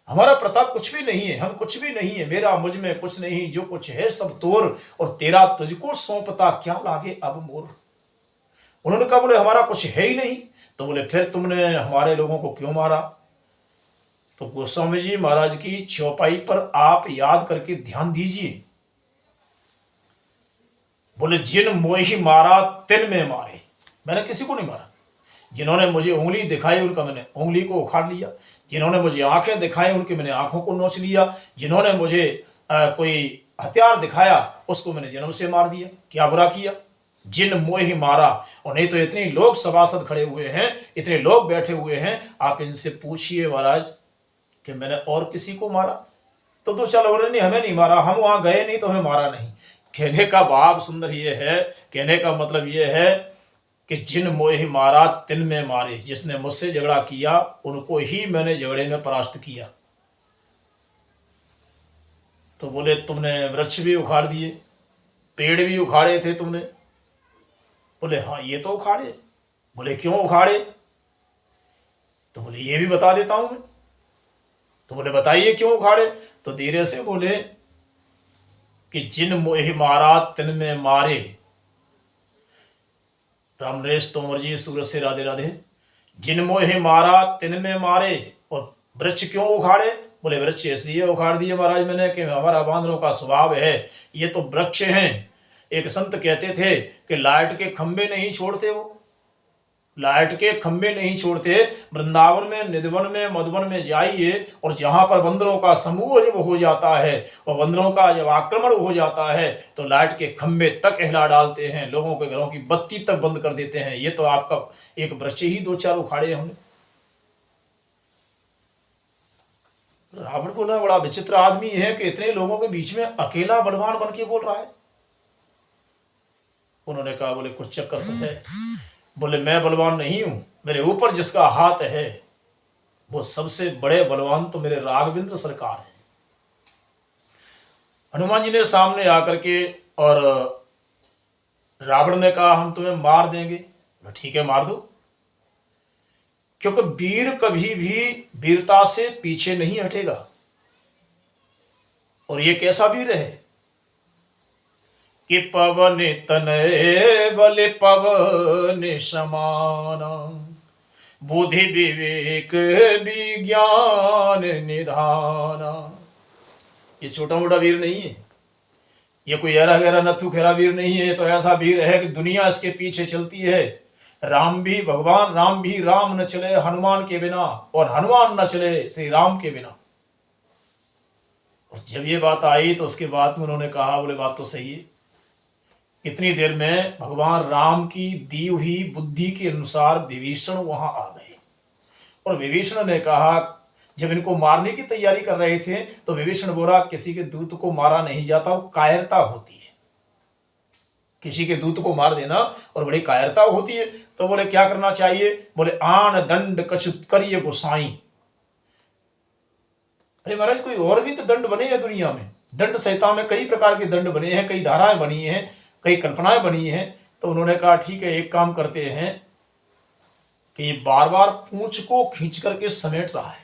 हमारा प्रताप कुछ भी नहीं है, हम कुछ भी नहीं है, मेरा मुझ में कुछ नहीं, जो कुछ है सब तोर, और तेरा तुझको सौंपता क्या लागे अब मोर। उन्होंने कहा, बोले हमारा कुछ है ही नहीं। तो बोले फिर तुमने हमारे लोगों को क्यों मारा? तो गोस्वामी जी महाराज की चौपाई पर आप याद करके ध्यान दीजिए। बोले जिन मोही मारा तिन में मारे, मैंने किसी को नहीं मारा। जिन्होंने मुझे उंगली दिखाई उनका मैंने उंगली को उखाड़ लिया, जिन्होंने मुझे आंखें दिखाई उनकी मैंने आंखों को नोच लिया, जिन्होंने मुझे कोई हथियार दिखाया उसको मैंने जन्म से मार दिया। क्या बुरा किया? जिन मोही मारा। और नहीं तो इतने लोग सभासद खड़े हुए हैं, इतने लोग बैठे हुए हैं, आप इनसे पूछिए महाराज कि मैंने और किसी को मारा? तो दो चार लोगों ने हमें नहीं मारा, हम वहां गए नहीं तो हमें मारा नहीं। कहने का भाव सुंदर ये है, कहने का मतलब ये है कि जिन मोहि मारा तिन में मारे, जिसने मुझसे झगड़ा किया उनको ही मैंने झगड़े में परास्त किया। तो बोले तुमने वृक्ष भी उखाड़ दिए, पेड़ भी उखाड़े थे तुमने? बोले हाँ ये तो उखाड़े। बोले क्यों उखाड़े? तो बोले ये भी बता देता हूं मैं। तो बोले बताइए क्यों उखाड़े? तो धीरे से बोले कि जिन मोहि मारा तिन में मारे। राम नरेश तोमर जी सूरत से राधे राधे। जिन मोहि मारा तिन में मारे। और वृक्ष क्यों उखाड़े? बोले वृक्ष इसलिए उखाड़ दिए महाराज मैंने कि हमारा बांदरों का स्वभाव है, ये तो वृक्ष हैं। एक संत कहते थे कि लाइट के खंबे नहीं छोड़ते, वो लाइट के खंबे नहीं छोड़ते। वृंदावन में, निधवन में, मधुवन में जाइए और जहां पर बंदरों का समूह जब हो जाता है और बंदरों का जब आक्रमण हो जाता है तो लाइट के खंबे तक हिला डालते हैं, लोगों के घरों की बत्ती तक बंद कर देते हैं। ये तो आपका एक वृक्ष ही दो चार उखाड़े हमने। रावण बोला बड़ा विचित्र आदमी है कि इतने लोगों के बीच में अकेला बलवान बन के बोल रहा है। उन्होंने कहा, बोले कुछ चक्कर तो है। बोले मैं बलवान नहीं हूं, मेरे ऊपर जिसका हाथ है वो सबसे बड़े बलवान तो मेरे राघवेंद्र सरकार हैं। हनुमान जी ने सामने आकर के और रावण ने कहा हम तुम्हें मार देंगे। ठीक है मार दो, क्योंकि वीर कभी भी वीरता से पीछे नहीं हटेगा। और ये कैसा वीर है कि पवन तनय बल पवन समाना, बुद्धि विवेक विज्ञान निधाना। ये छोटा मोटा वीर नहीं है, ये कोई ऐरा गहरा नथु खेरा वीर नहीं है। तो ऐसा वीर है कि दुनिया इसके पीछे चलती है। राम भी भगवान, राम भी राम न चले हनुमान के बिना, और हनुमान न चले श्री राम के बिना। और जब ये बात आई तो उसके बाद में उन्होंने कहा, बोले बात तो सही है। इतनी देर में भगवान राम की दी हुई बुद्धि के अनुसार विभीषण वहां आ गए। और विभीषण ने कहा, जब इनको मारने की तैयारी कर रहे थे तो विभीषण बोला किसी के दूत को मारा नहीं जाता, वो कायरता होती है। किसी के दूत को मार देना और बड़ी कायरता होती है। तो बोले क्या करना चाहिए? बोले आन दंड कछुत करिए गोसाई। अरे महाराज कोई और भी तो दंड बने हैं दुनिया में। दंड संहिता में कई प्रकार के दंड बने हैं, कई धाराएं बनी हैं, कई कल्पनाएं बनी हैं। तो उन्होंने कहा ठीक है एक काम करते हैं कि बार बार पूंछ को खींच करके समेट रहा है,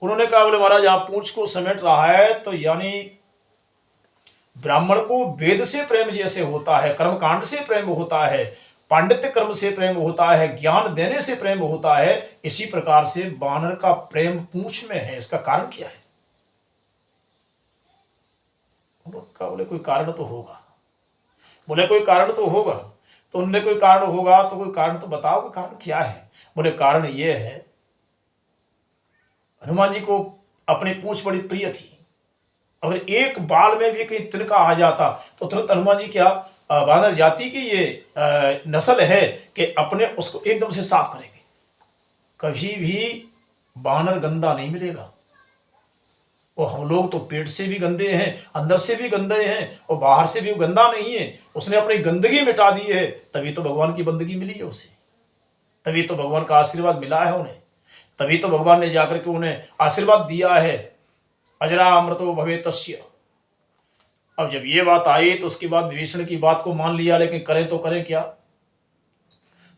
उन्होंने कहा बोले महाराज आप पूंछ को समेट रहा है तो यानी ब्राह्मण को वेद से प्रेम जैसे होता है, कर्मकांड से प्रेम होता है, पांडित्य कर्म से प्रेम होता है, ज्ञान देने से प्रेम होता है, इसी प्रकार से बानर का प्रेम पूंछ में है। इसका कारण क्या है? उन्होंने कहा बोले कोई कारण तो होगा। बोले कोई कारण तो होगा। तो उनने कोई कारण होगा तो कोई कारण तो बताओ कि कारण क्या है? बोले कारण ये है, हनुमान जी को अपनी पूंछ बड़ी प्रिय थी। अगर एक बाल में भी कहीं तिनका आ जाता तो तुरंत हनुमान जी क्या बानर जाति की ये नस्ल है कि अपने उसको एकदम से साफ करेंगे। कभी भी बानर गंदा नहीं मिलेगा। और हम लोग तो पेट से भी गंदे हैं, अंदर से भी गंदे हैं और बाहर से भी गंदा नहीं है। उसने अपनी गंदगी मिटा दी है, तभी तो भगवान की बंदगी मिली है उसे, तभी तो भगवान का आशीर्वाद मिला है उन्हें, तभी तो भगवान ने जाकर के उन्हें आशीर्वाद दिया है, अजरा अमृतो भवेतस्य। अब जब ये बात आई तो उसके बाद विभीषण की बात को मान लिया, लेकिन करें तो करें क्या?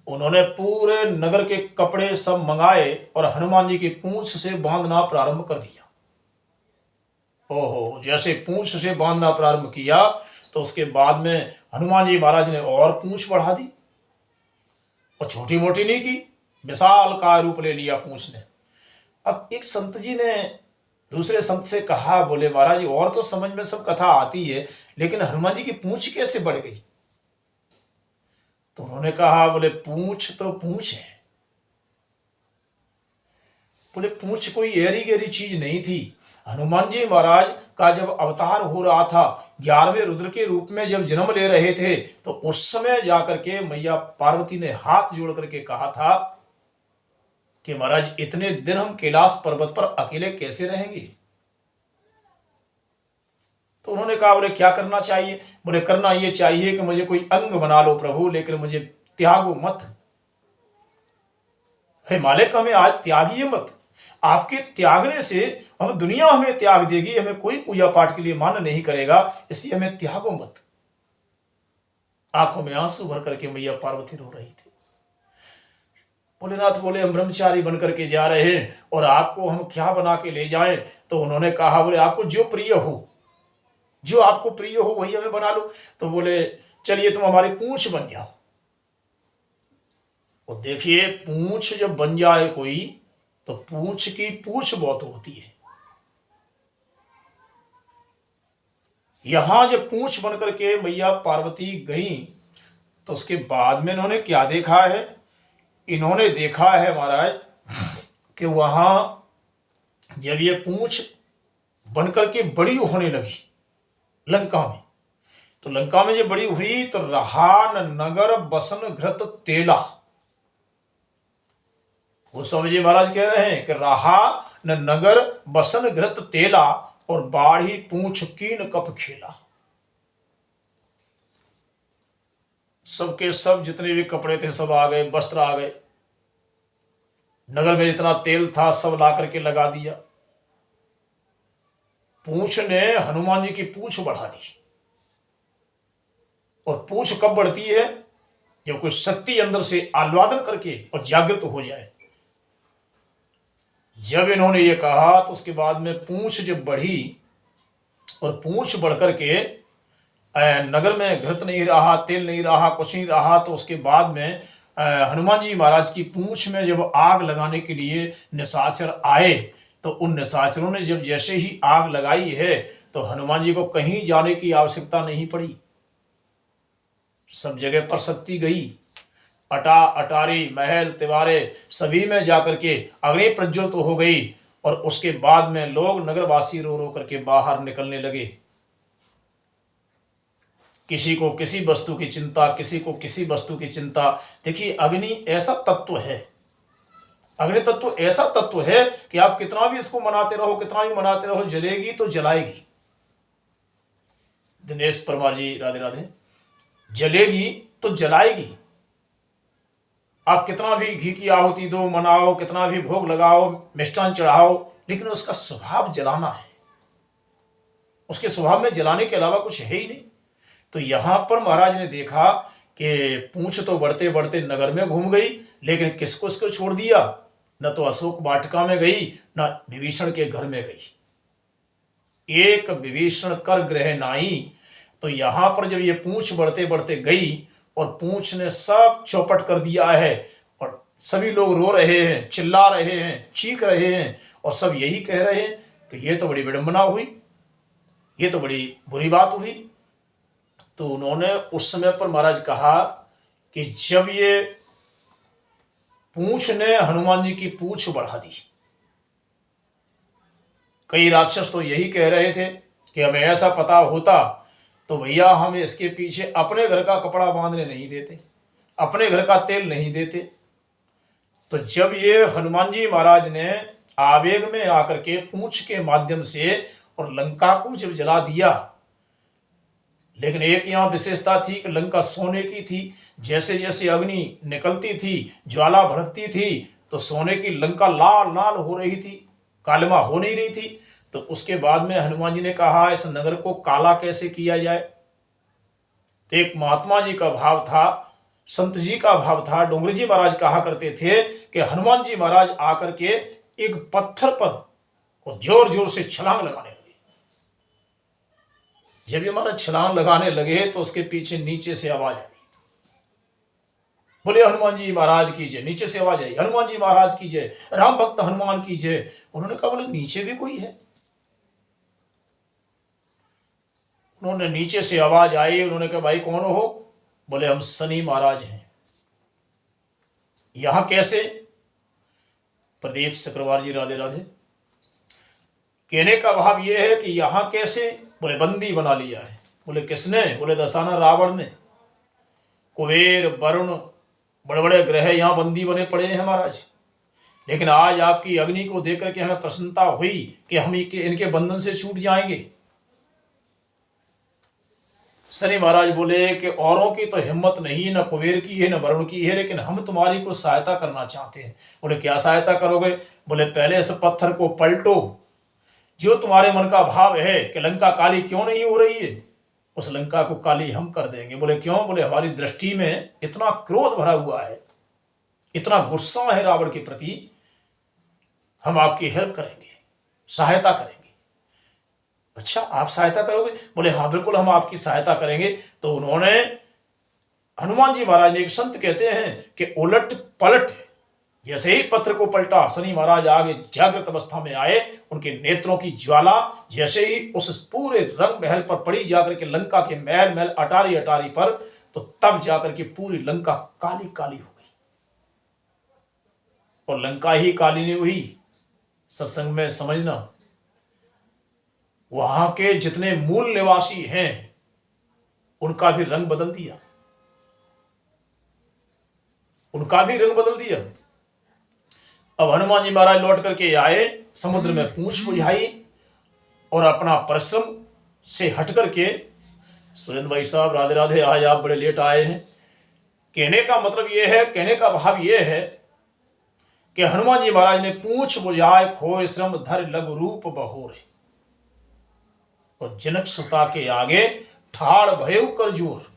उन्होंने पूरे नगर के कपड़े सब मंगाए और हनुमान जी की पूंछ से बांधना प्रारंभ कर दिया। ओहो, जैसे पूंछ से बांधना प्रारंभ किया तो उसके बाद में हनुमान जी महाराज ने और पूंछ बढ़ा दी, और छोटी मोटी नहीं की, विशाल का रूप ले लिया पूंछ ने। अब एक संत जी ने दूसरे संत से कहा, बोले महाराज जी और तो समझ में सब कथा आती है, लेकिन हनुमान जी की पूंछ कैसे बढ़ गई? तो उन्होंने कहा, बोले पूंछ तो पूंछ है। बोले पूंछ कोई एरी गेरी चीज नहीं थी। हनुमान जी महाराज का जब अवतार हो रहा था, 11वें रुद्र के रूप में जब जन्म ले रहे थे, तो उस समय जाकर के मैया पार्वती ने हाथ जोड़ करके कहा था कि महाराज इतने दिन हम कैलाश पर्वत पर अकेले कैसे रहेंगे? तो उन्होंने कहा, बोले क्या करना चाहिए? बोले करना ये चाहिए कि मुझे कोई अंग बना लो प्रभु, लेकिन मुझे त्यागो मत। हे मालिक, हमें आज त्यागिए मत। आपके त्यागने से हम दुनिया हमें त्याग देगी, हमें कोई पूजा पाठ के लिए मान्य नहीं करेगा, इसलिए हमें त्यागो मत। आंखों में आंसू भर करके मैया पार्वती रो रही थी। भोलेनाथ बोले हम ब्रह्मचारी बनकर के जा रहे हैं और आपको हम क्या बना के ले जाएं? तो उन्होंने कहा, बोले आपको जो प्रिय हो, जो आपको प्रिय हो वही हमें बना लो। तो बोले चलिए तुम हमारी पूंछ बन जाओ। और देखिए पूंछ जब बन जाए कोई, तो पूंछ की पूंछ बहुत होती है। यहां जब पूंछ बनकर के मैया पार्वती गई तो उसके बाद में इन्होंने क्या देखा है? इन्होंने देखा है महाराज कि वहां जब ये पूंछ बनकर के बड़ी होने लगी लंका में, तो लंका में जब बड़ी हुई तो रहा न नगर बसन घृत तेला। गोस्वामी जी महाराज कह रहे हैं कि रहा न नगर बसन घृत तेला और बाढ़ी पूंछ कीन कप खेला। सबके सब जितने भी कपड़े थे सब आ गए, वस्त्र आ गए, नगर में जितना तेल था सब ला करके लगा दिया। पूंछ ने हनुमान जी की पूंछ बढ़ा दी। और पूंछ कब बढ़ती है? जब कोई शक्ति अंदर से आह्लादन करके और जागृत हो जाए। जब इन्होंने ये कहा तो उसके बाद में पूंछ जब बढ़ी और पूंछ बढ़कर के नगर में घृत नहीं रहा, तेल नहीं रहा, कुछ नहीं रहा, तो उसके बाद में हनुमान जी महाराज की पूंछ में जब आग लगाने के लिए निशाचर आए, तो उन निशाचरों ने जब जैसे ही आग लगाई है तो हनुमान जी को कहीं जाने की आवश्यकता नहीं पड़ी। सब जगह पर शक्ति गई। अटारी महल तिवारे सभी में जाकर के अग्नि प्रज्वलित हो गई। और उसके बाद में लोग नगरवासी रो रो करके बाहर निकलने लगे। किसी को किसी वस्तु की चिंता, किसी को किसी वस्तु की चिंता। देखिए अग्नि ऐसा तत्व है, अग्नि तत्व ऐसा तत्व है कि आप कितना भी इसको मनाते रहो, कितना भी मनाते रहो, जलेगी तो जलाएगी। दिनेश परमार जी राधे राधे। जलेगी तो जलाएगी। आप कितना भी घी की आहुति दो, मनाओ, कितना भी भोग लगाओ, मिष्टान चढ़ाओ, लेकिन उसका स्वभाव जलाना है। उसके स्वभाव में जलाने के अलावा कुछ है ही नहीं। तो यहां पर महाराज ने देखा कि पूंछ तो बढ़ते बढ़ते नगर में घूम गई, लेकिन किसको इसको छोड़ दिया? न तो अशोक वाटिका में गई, न विभीषण के घर में गई। एक विभीषण कर गृह नाई। तो यहां पर जब ये पूंछ बढ़ते बढ़ते गई और पूंछ ने सब चौपट कर दिया है और सभी लोग रो रहे हैं, चिल्ला रहे हैं, चीख रहे हैं और सब यही कह रहे हैं कि ये तो बड़ी विडंबना हुई, ये तो बड़ी बुरी बात हुई। तो उन्होंने उस समय पर महाराज कहा कि जब ये पूंछ ने हनुमान जी की पूंछ बढ़ा दी, कई राक्षस तो यही कह रहे थे कि हमें ऐसा पता होता तो भैया हम इसके पीछे अपने घर का कपड़ा बांधने नहीं देते, अपने घर का तेल नहीं देते। तो जब ये हनुमान जी महाराज ने आवेग में आकर के पूंछ के माध्यम से और लंका को जब जला दिया, लेकिन एक यहाँ विशेषता थी कि लंका सोने की थी। जैसे जैसे अग्नि निकलती थी, ज्वाला भड़कती थी, तो सोने की लंका लाल लाल हो रही थी, कालिमा हो नहीं रही थी। तो उसके बाद में हनुमान जी ने कहा इस नगर को काला कैसे किया जाए। तो एक महात्मा जी का भाव था, संत जी का भाव था। डोंगरी जी महाराज कहा करते थे कि हनुमान जी महाराज आकर के एक पत्थर पर और जोर जोर से छलांग लगाने लगे। जब ये महाराज छलांग लगाने लगे तो उसके पीछे नीचे से आवाज आई, बोले हनुमान जी महाराज की जय। नीचे से आवाज आई, हनुमान जी महाराज की जय, राम भक्त हनुमान की जय। उन्होंने कहा बोले नीचे भी कोई है। उन्होंने नीचे से आवाज आई, उन्होंने कहा भाई कौन हो। बोले हम शनि महाराज हैं। यहां कैसे। प्रदीप चक्रवार जी राधे राधे। कहने का भाव यह है कि यहां कैसे। बोले बंदी बना लिया है। बोले किसने। बोले दशाना रावण ने। कुबेर वरुण बड़े बड़े ग्रह यहां बंदी बने पड़े हैं महाराज। लेकिन आज आपकी अग्नि को देख करके हमें प्रसन्नता हुई कि हम इनके बंधन से छूट जाएंगे। शनि महाराज बोले कि औरों की तो हिम्मत नहीं, न कुबेर की है न वरुण की है, लेकिन हम तुम्हारी को सहायता करना चाहते हैं। बोले क्या सहायता करोगे। बोले पहले इस पत्थर को पलटो, जो तुम्हारे मन का भाव है कि लंका काली क्यों नहीं हो रही है, उस लंका को काली हम कर देंगे। बोले क्यों। बोले हमारी दृष्टि में इतना क्रोध भरा हुआ है, इतना गुस्सा है रावण के प्रति, हम आपकी हेल्प करेंगे, सहायता करेंगे। अच्छा आप सहायता करोगे। बोले हाँ बिल्कुल हम आपकी सहायता करेंगे। तो उन्होंने हनुमान जी महाराज ने, एक संत कहते हैं कि उलट पलट, जैसे ही पत्थर को पलटा शनि महाराज आगे जागृत अवस्था में आए। उनके नेत्रों की ज्वाला जैसे ही उस पूरे रंग महल पर पड़ी जाकर के लंका के महल महल अटारी अटारी पर, तो तब जाकर के पूरी लंका काली काली हो गई। और लंका ही काली नहीं हुई, सत्संग में समझना, वहां के जितने मूल निवासी हैं उनका भी रंग बदल दिया, उनका भी रंग बदल दिया। अब हनुमान जी महाराज लौट करके आए, समुद्र में पूंछ बुझाई और अपना परिश्रम से हट करके। सुरेंद्र भाई साहब राधे राधे, आज आप बड़े लेट आए हैं। कहने का मतलब यह है, कहने का भाव यह है कि हनुमान जी महाराज ने पूंछ बुझाए खोए श्रम धर लघु रूप बहोर। और जनक सुता के आगे ठाड़ भयउ कर जोर।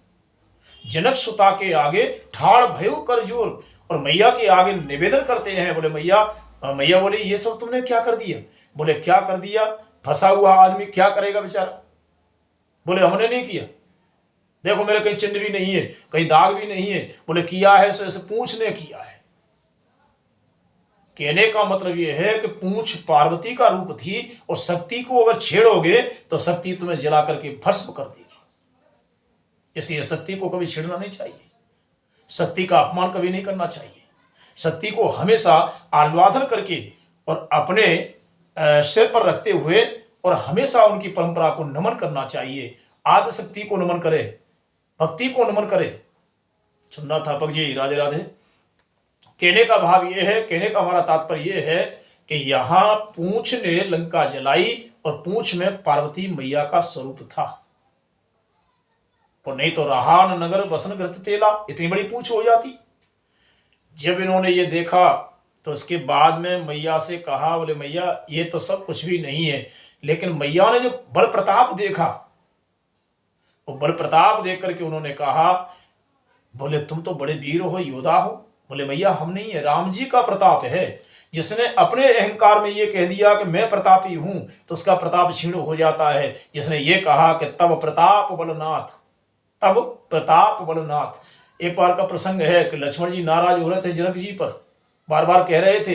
जनक सुता के आगे ठाड़ भयउ कर जोर। और मैया के आगे निवेदन करते हैं। बोले मैया, मैया बोले ये सब तुमने क्या कर दिया। बोले क्या कर दिया, फंसा हुआ आदमी क्या करेगा बेचारा। बोले हमने नहीं किया, देखो मेरे कहीं चिन्ह भी नहीं है, कहीं दाग भी नहीं है। बोले किया है सो ऐसे पूंछ ने किया है। कहने का मतलब यह है कि पूंछ पार्वती का रूप थी और शक्ति को अगर छेड़ोगे तो शक्ति तुम्हें जला करके भस्म कर देगी। इसलिए शक्ति को कभी छेड़ना नहीं चाहिए, शक्ति का अपमान कभी नहीं करना चाहिए। शक्ति को हमेशा आह्लादन करके और अपने सिर पर रखते हुए और हमेशा उनकी परंपरा को नमन करना चाहिए। आदि शक्ति को नमन करे, भक्ति को नमन करे। सुनना थापक जी राधे राधे। कहने का भाव यह है, कहने का हमारा तात्पर्य यह है कि यहां पूंछ ने लंका जलाई और पूंछ में पार्वती मैया का स्वरूप था। और नहीं तो रहा न नगर बसन घृत तेला, इतनी बड़ी पूंछ हो जाती। जब इन्होंने ये देखा तो इसके बाद में मैया से कहा, बोले मैया ये तो सब कुछ भी नहीं है, लेकिन मैया ने जो बल प्रताप देखा, वो बल प्रताप देख करके उन्होंने कहा, बोले तुम तो बड़े वीर हो, योद्धा हो, बोले मैया हम नहीं है, राम जी का प्रताप है। जिसने अपने अहंकार में ये कह दिया कि मैं प्रतापी हूं तो उसका प्रताप क्षीण हो जाता है। जिसने ये कहा कि तब प्रताप बलनाथ, तब प्रताप बलनाथ। एक बार का प्रसंग है कि लक्ष्मण जी नाराज हो रहे थे जनक जी पर, बार बार कह रहे थे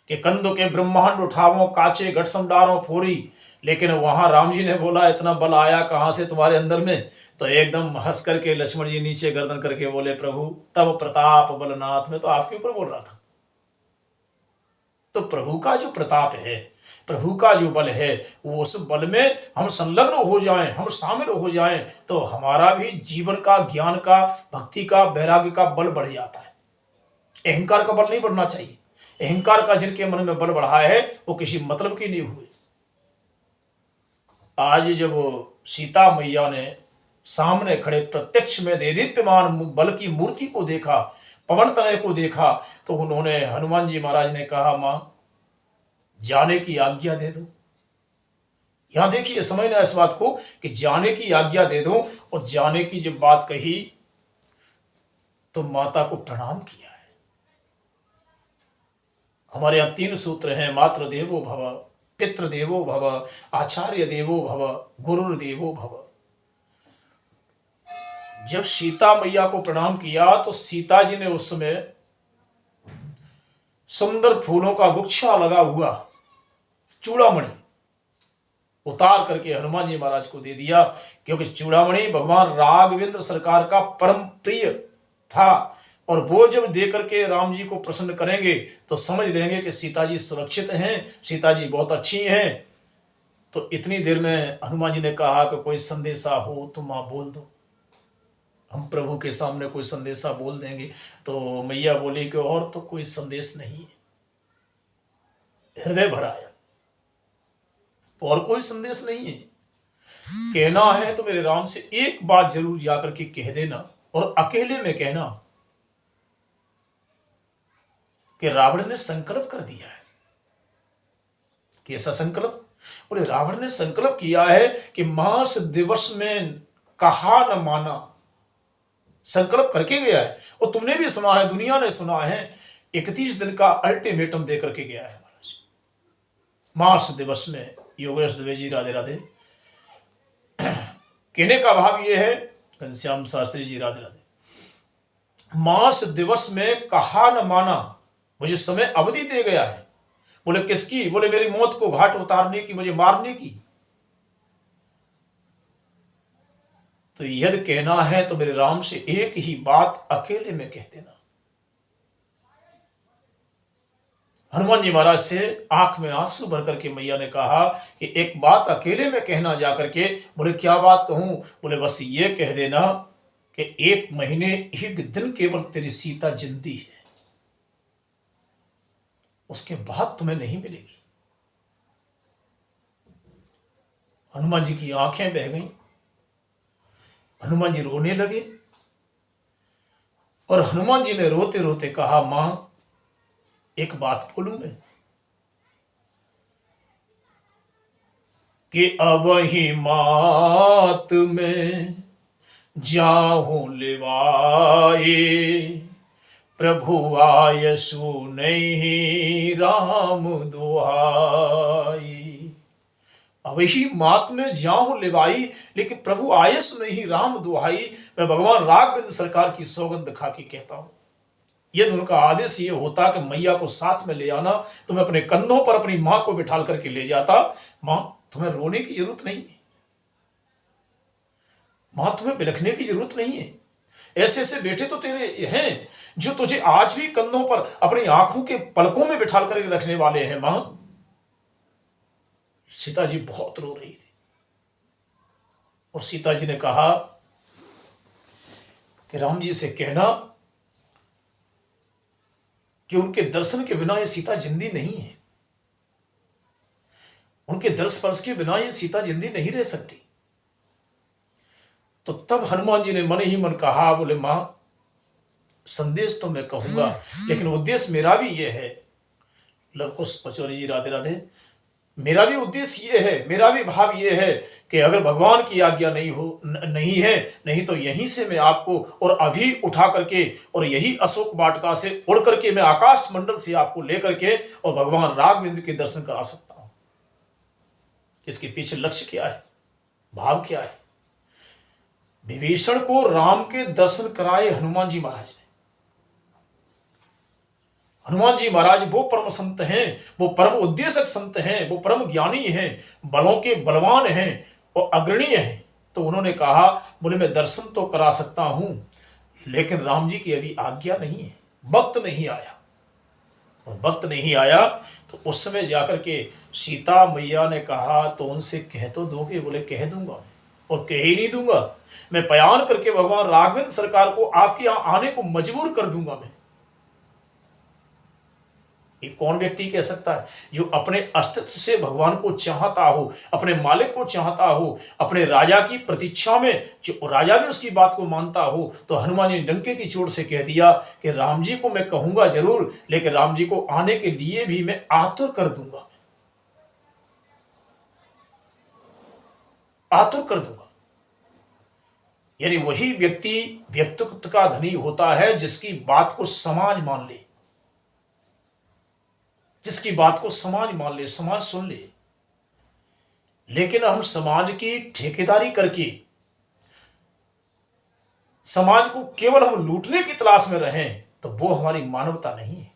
कि कंदो के ब्रह्मांड उठावो, काचे घट समडारो फोरी। लेकिन वहां राम जी ने बोला इतना बल आया कहां से तुम्हारे अंदर में? तो एकदम हंस करके लक्ष्मण जी नीचे गर्दन करके बोले प्रभु तब प्रताप बलनाथ। में तो आपके ऊपर बोल रहा था। तो प्रभु का जो प्रताप है, प्रभु का जो बल है, वो उस बल में हम संलग्न हो जाएं, हम शामिल हो जाएं तो हमारा भी जीवन का, ज्ञान का, भक्ति का, वैराग्य का बल बढ़ जाता है। अहंकार का बल नहीं बढ़ना चाहिए। अहंकार का जिनके मन में बल बढ़ा है वो किसी मतलब की नहीं हुए। आज जब सीता मैया ने सामने खड़े प्रत्यक्ष में देदीप्यमान बल की मूर्ति को देखा, पवन तनय को देखा, तो उन्होंने, हनुमान जी महाराज ने कहा मां जाने की आज्ञा दे दो। यहां देखिए समझना इस बात को कि जाने की आज्ञा दे दो। और जाने की जब बात कही तो माता को प्रणाम किया है। हमारे यहां 3 सूत्र हैं, मातृ देवो भव, पितृ देवो भव, आचार्य देवो भव, गुरुर्देवो भव। जब सीता मैया को प्रणाम किया तो सीता जी ने उस समय सुंदर फूलों का गुच्छा लगा हुआ चूड़ामणि उतार करके हनुमान जी महाराज को दे दिया, क्योंकि चूड़ामणि भगवान राघवेंद्र सरकार का परम प्रिय था। और वो जब दे करके राम जी को प्रसन्न करेंगे तो समझ लेंगे कि सीता जी सुरक्षित हैं, सीता जी बहुत अच्छी हैं। तो इतनी देर में हनुमान जी ने कहा कि कोई संदेशा हो तो मां बोल दो, हम प्रभु के सामने कोई संदेशा बोल देंगे। तो मैया बोली कि और तो कोई संदेश नहीं है। हृदय भराया, और कोई संदेश नहीं है। कहना है तो मेरे राम से एक बात जरूर जाकर के कह देना, और अकेले में कहना कि रावण ने संकल्प कर दिया है। कैसा संकल्प? बोले रावण ने संकल्प किया है कि मास दिवस में कहा न माना, संकल्प करके गया है। और तुमने भी सुना है, दुनिया ने सुना है, 31 दिन का अल्टीमेटम दे करके गया है महाराज। मास दिवस में, योगेश दुबे जी राधे राधे। कहने का भाव ये है, घनश्याम शास्त्री जी राधे राधे। मास दिवस में कहा न माना, मुझे समय अवधि दे गया है। बोले किसकी? बोले मेरी मौत को घाट उतारने की, मुझे मारने की। तो यदि कहना है तो मेरे राम से एक ही बात अकेले में कह देना। हनुमान जी महाराज से आंख में आंसू भर करके मैया ने कहा कि एक बात अकेले में कहना जा करके। बोले क्या बात कहूं? बोले बस ये कह देना कि 1 महीने 1 दिन केवल तेरी सीता जिंदी है, उसके बाद तुम्हें नहीं मिलेगी। हनुमान जी की आंखें बह गईं, हनुमान जी रोने लगे। और हनुमान जी ने रोते रोते कहा मां एक बात बोलूं मैं, कि अब ही मात में जाहूं लेवाए, प्रभु आय सुनहि राम दुहाई। अब ही मात में जाऊं लेवाई, लेकिन प्रभु आयस में ही राम दुहाई। मैं भगवान राघवेंद्र सरकार की सौगंध खा के कहता हूं, यदि उनका आदेश ये होता कि मैया को साथ में ले आना तो मैं अपने कंधों पर अपनी मां को बिठाल करके ले जाता। मां तुम्हें रोने की जरूरत नहीं है, मां तुम्हें बिलखने की जरूरत नहीं है। ऐसे ऐसे बेटे तो तेरे हैं जो तुझे आज भी कंधों पर अपनी आंखों के पलकों में बिठाल करके रखने वाले हैं। मां, सीता जी बहुत रो रही थी। और सीता जी ने कहा कि राम जी से कहना कि उनके दर्शन के बिना ये सीता जिंदी नहीं है, उनके दर्श स्पर्श के बिना ये सीता जिंदी नहीं रह सकती। तो तब हनुमान जी ने मन ही मन कहा, बोले मां संदेश तो मैं कहूंगा, लेकिन उद्देश्य मेरा भी ये है। लव कुश पचौरी जी राधे राधे। मेरा भी उद्देश्य ये है, मेरा भी भाव ये है कि अगर भगवान की आज्ञा नहीं है, नहीं तो यहीं से मैं आपको और अभी उठा करके और यही अशोक वाटिका से उड़ करके मैं आकाश मंडल से आपको लेकर के और भगवान राघवेंद्र के दर्शन करा सकता हूं। इसके पीछे लक्ष्य क्या है, भाव क्या है? विभीषण को राम के दर्शन कराए हनुमान जी महाराज ने। हनुमान जी महाराज वो परम संत हैं, वो परम उद्देशक संत हैं, वो परम ज्ञानी हैं, बलों के बलवान हैं और अग्रणीय हैं। तो उन्होंने कहा, बोले मैं दर्शन तो करा सकता हूं, लेकिन राम जी की अभी आज्ञा नहीं है, वक्त नहीं आया। और वक्त नहीं आया तो उस समय जाकर के सीता मैया ने कहा, तो उनसे कह तो दोगे? बोले कह दूंगा मैं, और कह ही नहीं दूंगा, मैं बयान करके भगवान राघवेंद्र सरकार को आपके यहां आने को मजबूर कर दूंगा मैं। ये कौन व्यक्ति कह सकता है जो अपने अस्तित्व से भगवान को चाहता हो, अपने मालिक को चाहता हो, अपने राजा की प्रतीक्षा में, जो राजा भी उसकी बात को मानता हो। तो हनुमान जी ने डंके की चोट से कह दिया कि राम जी को मैं कहूंगा जरूर, लेकिन राम जी को आने के लिए भी मैं आतुर कर दूंगा, आतुर कर दूंगा। यानी वही व्यक्ति व्यक्तित्व का धनी होता है जिसकी बात को समाज मान ले, जिसकी बात को समाज मान ले, समाज सुन ले। लेकिन हम समाज की ठेकेदारी करके समाज को केवल हम लूटने की तलाश में रहें तो वो हमारी मानवता नहीं है।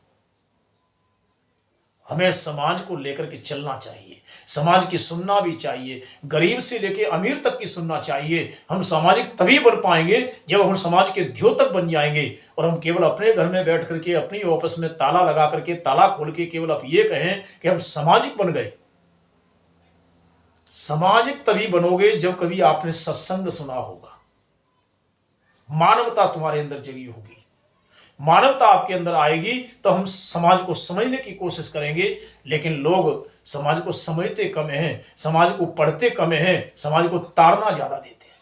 हमें समाज को लेकर के चलना चाहिए, समाज की सुनना भी चाहिए, गरीब से लेकर अमीर तक की सुनना चाहिए। हम सामाजिक तभी बन पाएंगे जब हम समाज के द्योतक बन जाएंगे। और हम केवल अपने घर में बैठ करके अपनी ऑफिस में ताला लगा करके, ताला खोल के केवल आप ये कहें कि हम सामाजिक बन गए। सामाजिक तभी बनोगे जब कभी आपने सत्संग सुना होगा, मानवता तुम्हारे अंदर जगी होगी, मानवता आपके अंदर आएगी तो हम समाज को समझने की कोशिश करेंगे। लेकिन लोग समाज को समझते कम हैं, समाज को पढ़ते कम हैं, समाज को ताड़ना ज्यादा देते हैं।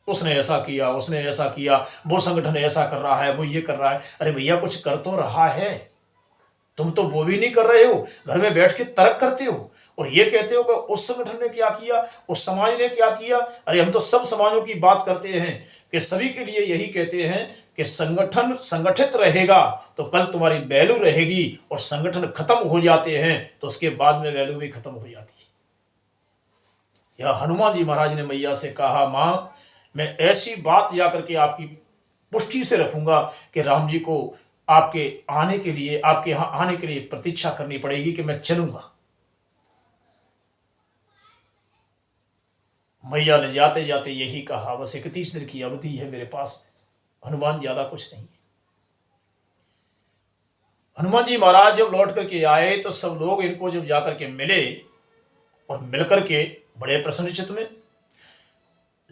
उसने ऐसा किया, उसने ऐसा किया, वो संगठन ऐसा कर रहा है, वो ये कर रहा है। अरे भैया कुछ कर तो रहा है, तुम तो वो भी नहीं कर रहे हो, घर में बैठ के तर्क करते हो और ये कहते हो कि उस संगठन ने क्या किया, उस समाज ने क्या किया। अरे हम तो सब समाजों की बात करते हैं कि सभी के लिए यही कहते हैं कि संगठन संगठित रहेगा तो कल तुम्हारी वैल्यू रहेगी, और संगठन खत्म हो जाते हैं तो उसके बाद में वैल्यू भी खत्म हो जाती है। यह हनुमान जी महाराज ने मैया से कहा, मां मैं ऐसी बात जाकर के आपकी पुष्टि से रखूंगा कि राम जी को आपके आने के लिए, आपके यहां आने के लिए प्रतीक्षा करनी पड़ेगी कि मैं चलूंगा। मैया ने जाते जाते यही कहा, बस 31 दिन की अवधि है मेरे पास में, हनुमान ज्यादा कुछ नहीं है। हनुमान जी महाराज जब लौट करके आए तो सब लोग इनको जब जाकर के मिले और मिलकर के बड़े प्रसन्नचित्त में।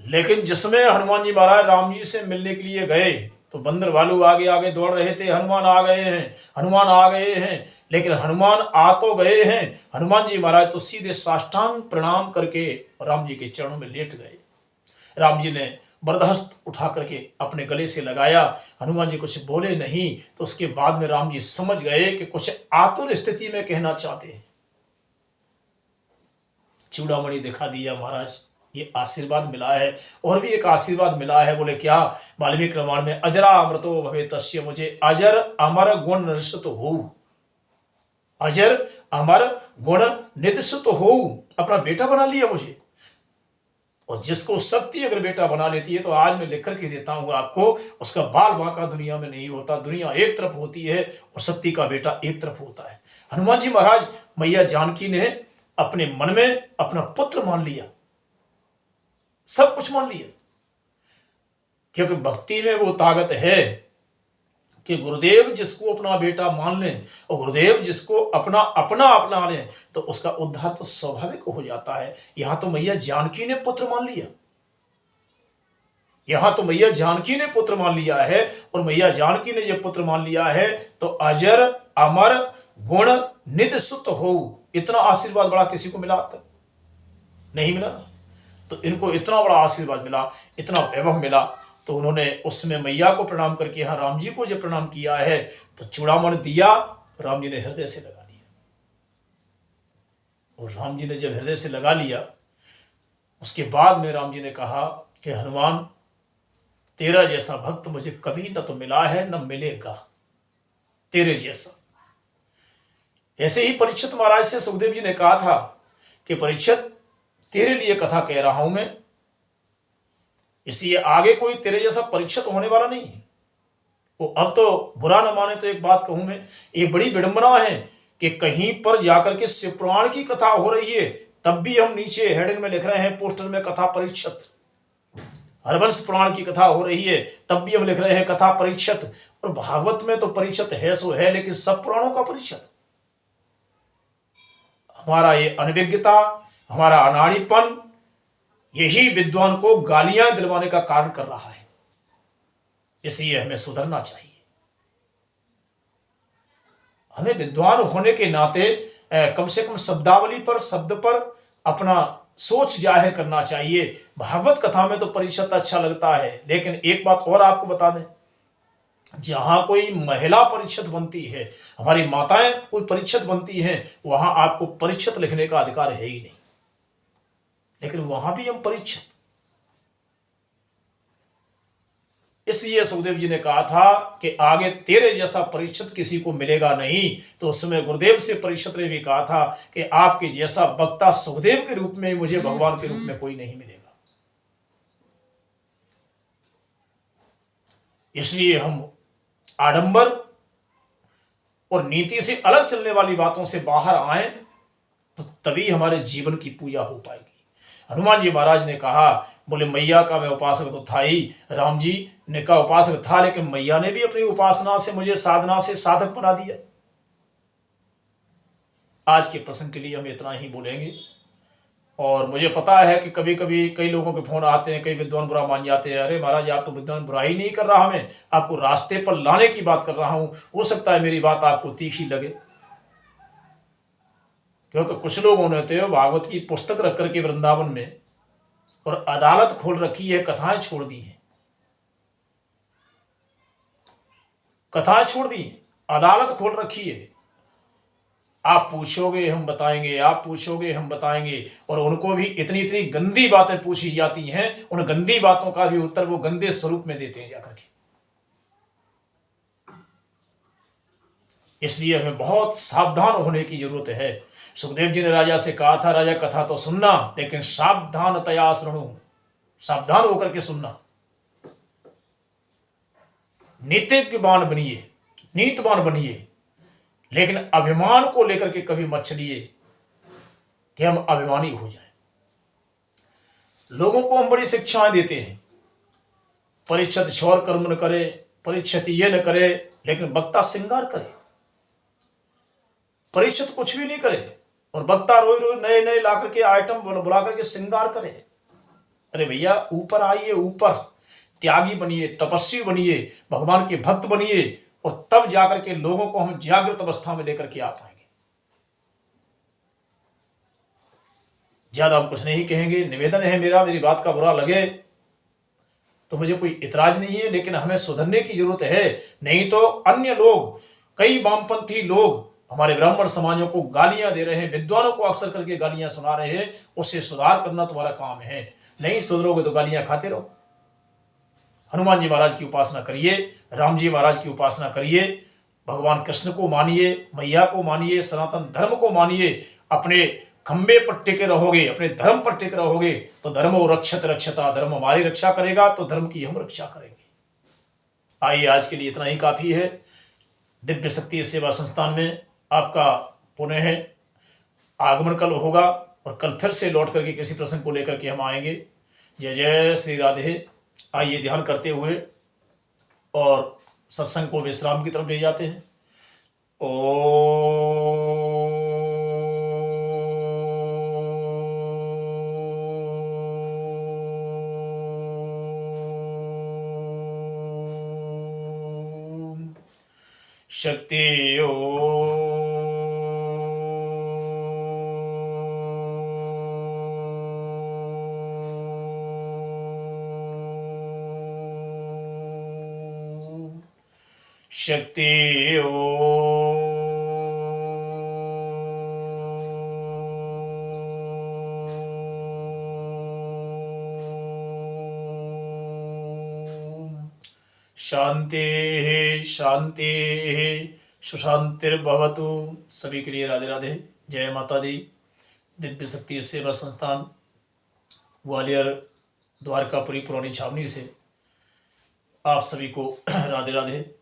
लेकिन जिसमें हनुमान जी महाराज राम जी से मिलने के लिए गए तो बंदर भालू आगे आगे दौड़ रहे थे, हनुमान आ गए हैं, हनुमान आ गए हैं। लेकिन हनुमान आ तो गए हैं, हनुमान जी महाराज तो सीधे साष्टांग प्रणाम करके राम जी के चरणों में लेट गए। राम जी ने बरदहस्त उठा करके अपने गले से लगाया, हनुमान जी कुछ बोले नहीं। तो उसके बाद में राम जी समझ गए कि कुछ आतुर स्थिति में कहना चाहते हैं। चूड़ामणि दिखा दिया महाराज, ये आशीर्वाद मिला है। और भी एक आशीर्वाद मिला है, बोले क्या? वाल्मीकि रामायण में अजरा अमृतो भवे तस्य, मुझे अजर अमर गुण निरसित हो, अजर अमर गुण निरसित हो, अपना बेटा बना लिया मुझे। और जिसको शक्ति अगर बेटा बना लेती है तो आज मैं लिख करके देता हूं आपको, उसका बाल बांका दुनिया में नहीं होता। दुनिया एक तरफ होती है और शक्ति का बेटा एक तरफ होता है। हनुमान जी महाराज मैया जानकी ने अपने मन में अपना पुत्र मान लिया, सब कुछ मान लिया। क्योंकि भक्ति में वो ताकत है कि गुरुदेव जिसको अपना बेटा मान लें और गुरुदेव जिसको अपना अपना लें तो उसका उद्धार तो स्वाभाविक हो जाता है। यहां तो मैया जानकी ने पुत्र मान लिया, यहां तो मैया जानकी ने पुत्र मान लिया है। और मैया जानकी ने जब पुत्र मान लिया है तो अजर अमर गुण निध सुत हो, इतना आशीर्वाद बड़ा किसी को मिला तक नहीं मिला ना। तो इनको इतना बड़ा आशीर्वाद मिला, इतना वैभव मिला। तो उन्होंने उसमें मैया को प्रणाम करके यहाँ राम जी को जब प्रणाम किया है तो चूड़ामणि दिया, राम जी ने हृदय से लगा लिया। और राम जी ने जब हृदय से लगा लिया, उसके बाद में राम जी ने कहा कि हनुमान, तेरा जैसा भक्त मुझे कभी न तो मिला है न मिलेगा तेरे जैसा। ऐसे ही परीक्षित महाराज से सुखदेव जी ने कहा था कि परीक्षित, तेरे लिए कथा कह रहा हूं मैं, इसलिए आगे कोई तेरे जैसा परीक्षित होने वाला नहीं है। वो अब तो बुरा न माने तो एक बात कहूं मैं, ये बड़ी विडंबना है कि कहीं पर जाकर के शिव पुराण की कथा हो रही है, तब भी हम नीचे हेडिंग में लिख रहे हैं, पोस्टर में कथा परीक्षित। हरवंश पुराण की कथा हो रही है, तब भी हम लिख रहे हैं कथा परीक्षित। और भागवत में तो परीक्षित है सो है, लेकिन सब पुराणों का परीक्षित। हमारा ये अनभिज्ञता, हमारा अनाड़ीपन, यही विद्वान को गालियां दिलवाने का कारण कर रहा है। इसलिए हमें सुधरना चाहिए। हमें विद्वान होने के नाते कम से कम शब्दावली पर, शब्द पर अपना सोच जाहिर करना चाहिए। भागवत कथा में तो परीक्षित अच्छा लगता है, लेकिन एक बात और आपको बता दें, जहां कोई महिला परीक्षित बनती है, हमारी माताएं कोई परीक्षित बनती हैं, वहां आपको परीक्षित लिखने का अधिकार है ही नहीं, लेकिन वहां भी हम परीक्षित। इसलिए सुखदेव जी ने कहा था कि आगे तेरे जैसा परीक्षित किसी को मिलेगा नहीं। तो उस समय गुरुदेव से परीक्षित ने भी कहा था कि आपके जैसा वक्ता सुखदेव के रूप में मुझे भगवान के रूप में कोई नहीं मिलेगा। इसलिए हम आडंबर और नीति से अलग चलने वाली बातों से बाहर आए, तो तभी हमारे जीवन की पूजा हो पाएगी। हनुमान जी महाराज ने कहा, बोले मैया का मैं उपासक तो था ही। राम जी ने कहा उपासक था, लेकिन मैया ने भी अपनी उपासना से मुझे साधना से साधक बना दिया। आज के प्रसंग के लिए हम इतना ही बोलेंगे। और मुझे पता है कि कभी कभी कई लोगों के फोन आते हैं, कई विद्वान बुरा मान जाते हैं, अरे महाराज आप तो विद्वान बुराई नहीं कर रहा, हमें आपको रास्ते पर लाने की बात कर रहा हूं। हो सकता है मेरी बात आपको तीखी लगे, क्योंकि कुछ लोगों ने तो भागवत की पुस्तक रख करके वृंदावन में और अदालत खोल रखी है, कथाएं छोड़ दी हैं, कथाएं छोड़ दी, अदालत खोल रखी है। आप पूछोगे हम बताएंगे, आप पूछोगे हम बताएंगे, और उनको भी इतनी इतनी गंदी बातें पूछी जाती हैं, उन गंदी बातों का भी उत्तर वो गंदे स्वरूप में देते हैं जाकर के। इसलिए हमें बहुत सावधान होने की जरूरत है। सुखदेव जी ने राजा से कहा था, राजा कथा तो सुनना, लेकिन सावधानतया शृणु, सावधान होकर के सुनना, नीतिज्ञवान बनिए, नीतवान बनिए, लेकिन अभिमान को लेकर के कभी मत चलिए कि हम अभिमानी हो जाएं। लोगों को हम बड़ी शिक्षाएं देते हैं, परीक्षित शौर कर्म न करे, परीक्षित ये न करे, लेकिन वक्ता श्रृंगार करे। परीक्षित कुछ भी नहीं करे और वक्ता रोज रोज नए नए ला करके आइटम बुला करके श्रृंगार करे। अरे भैया ऊपर आइए, ऊपर त्यागी बनिए, तपस्वी बनिए, भगवान के भक्त बनिए, और तब जाकर के लोगों को हम जागृत अवस्था में लेकर के आ पाएंगे। ज्यादा हम कुछ नहीं कहेंगे। निवेदन है मेरा, मेरी बात का बुरा लगे तो मुझे कोई इतराज नहीं है, लेकिन हमें सुधरने की जरूरत है। नहीं तो अन्य लोग, कई वामपंथी लोग हमारे ब्राह्मण समाजों को गालियां दे रहे हैं, विद्वानों को अक्सर करके गालियां सुना रहे हैं। उससे सुधार करना तुम्हारा काम है। नहीं सुधरोगे तो गालियां खाते रहो। हनुमान जी महाराज की उपासना करिए, राम जी महाराज की उपासना करिए, भगवान कृष्ण को मानिए, मैया को मानिए, सनातन धर्म को मानिए। अपने खंबे पर टिके रहोगे, अपने धर्म पर टिके रहोगे तो धर्म और रक्षत रक्षता, धर्म हमारी रक्षा करेगा तो धर्म की हम रक्षा करेंगे। आइए आज के लिए इतना ही काफी है। दिव्य शक्ति सेवा संस्थान में आपका पुनः आगमन कल होगा, और कल फिर से लौट करके किसी प्रसंग को लेकर के हम आएंगे। जय जय श्री राधे। आइए ध्यान करते हुए और सत्संग को विश्राम की तरफ ले जाते हैं। ओम शक्ति शक्ति शांति शांति सुशांतिर्भवतु। सभी के लिए राधे राधे, जय माता दी। दिव्य शक्ति सेवा संस्थान ग्वालियर द्वारकापुरी पुरानी छावनी से आप सभी को राधे राधे।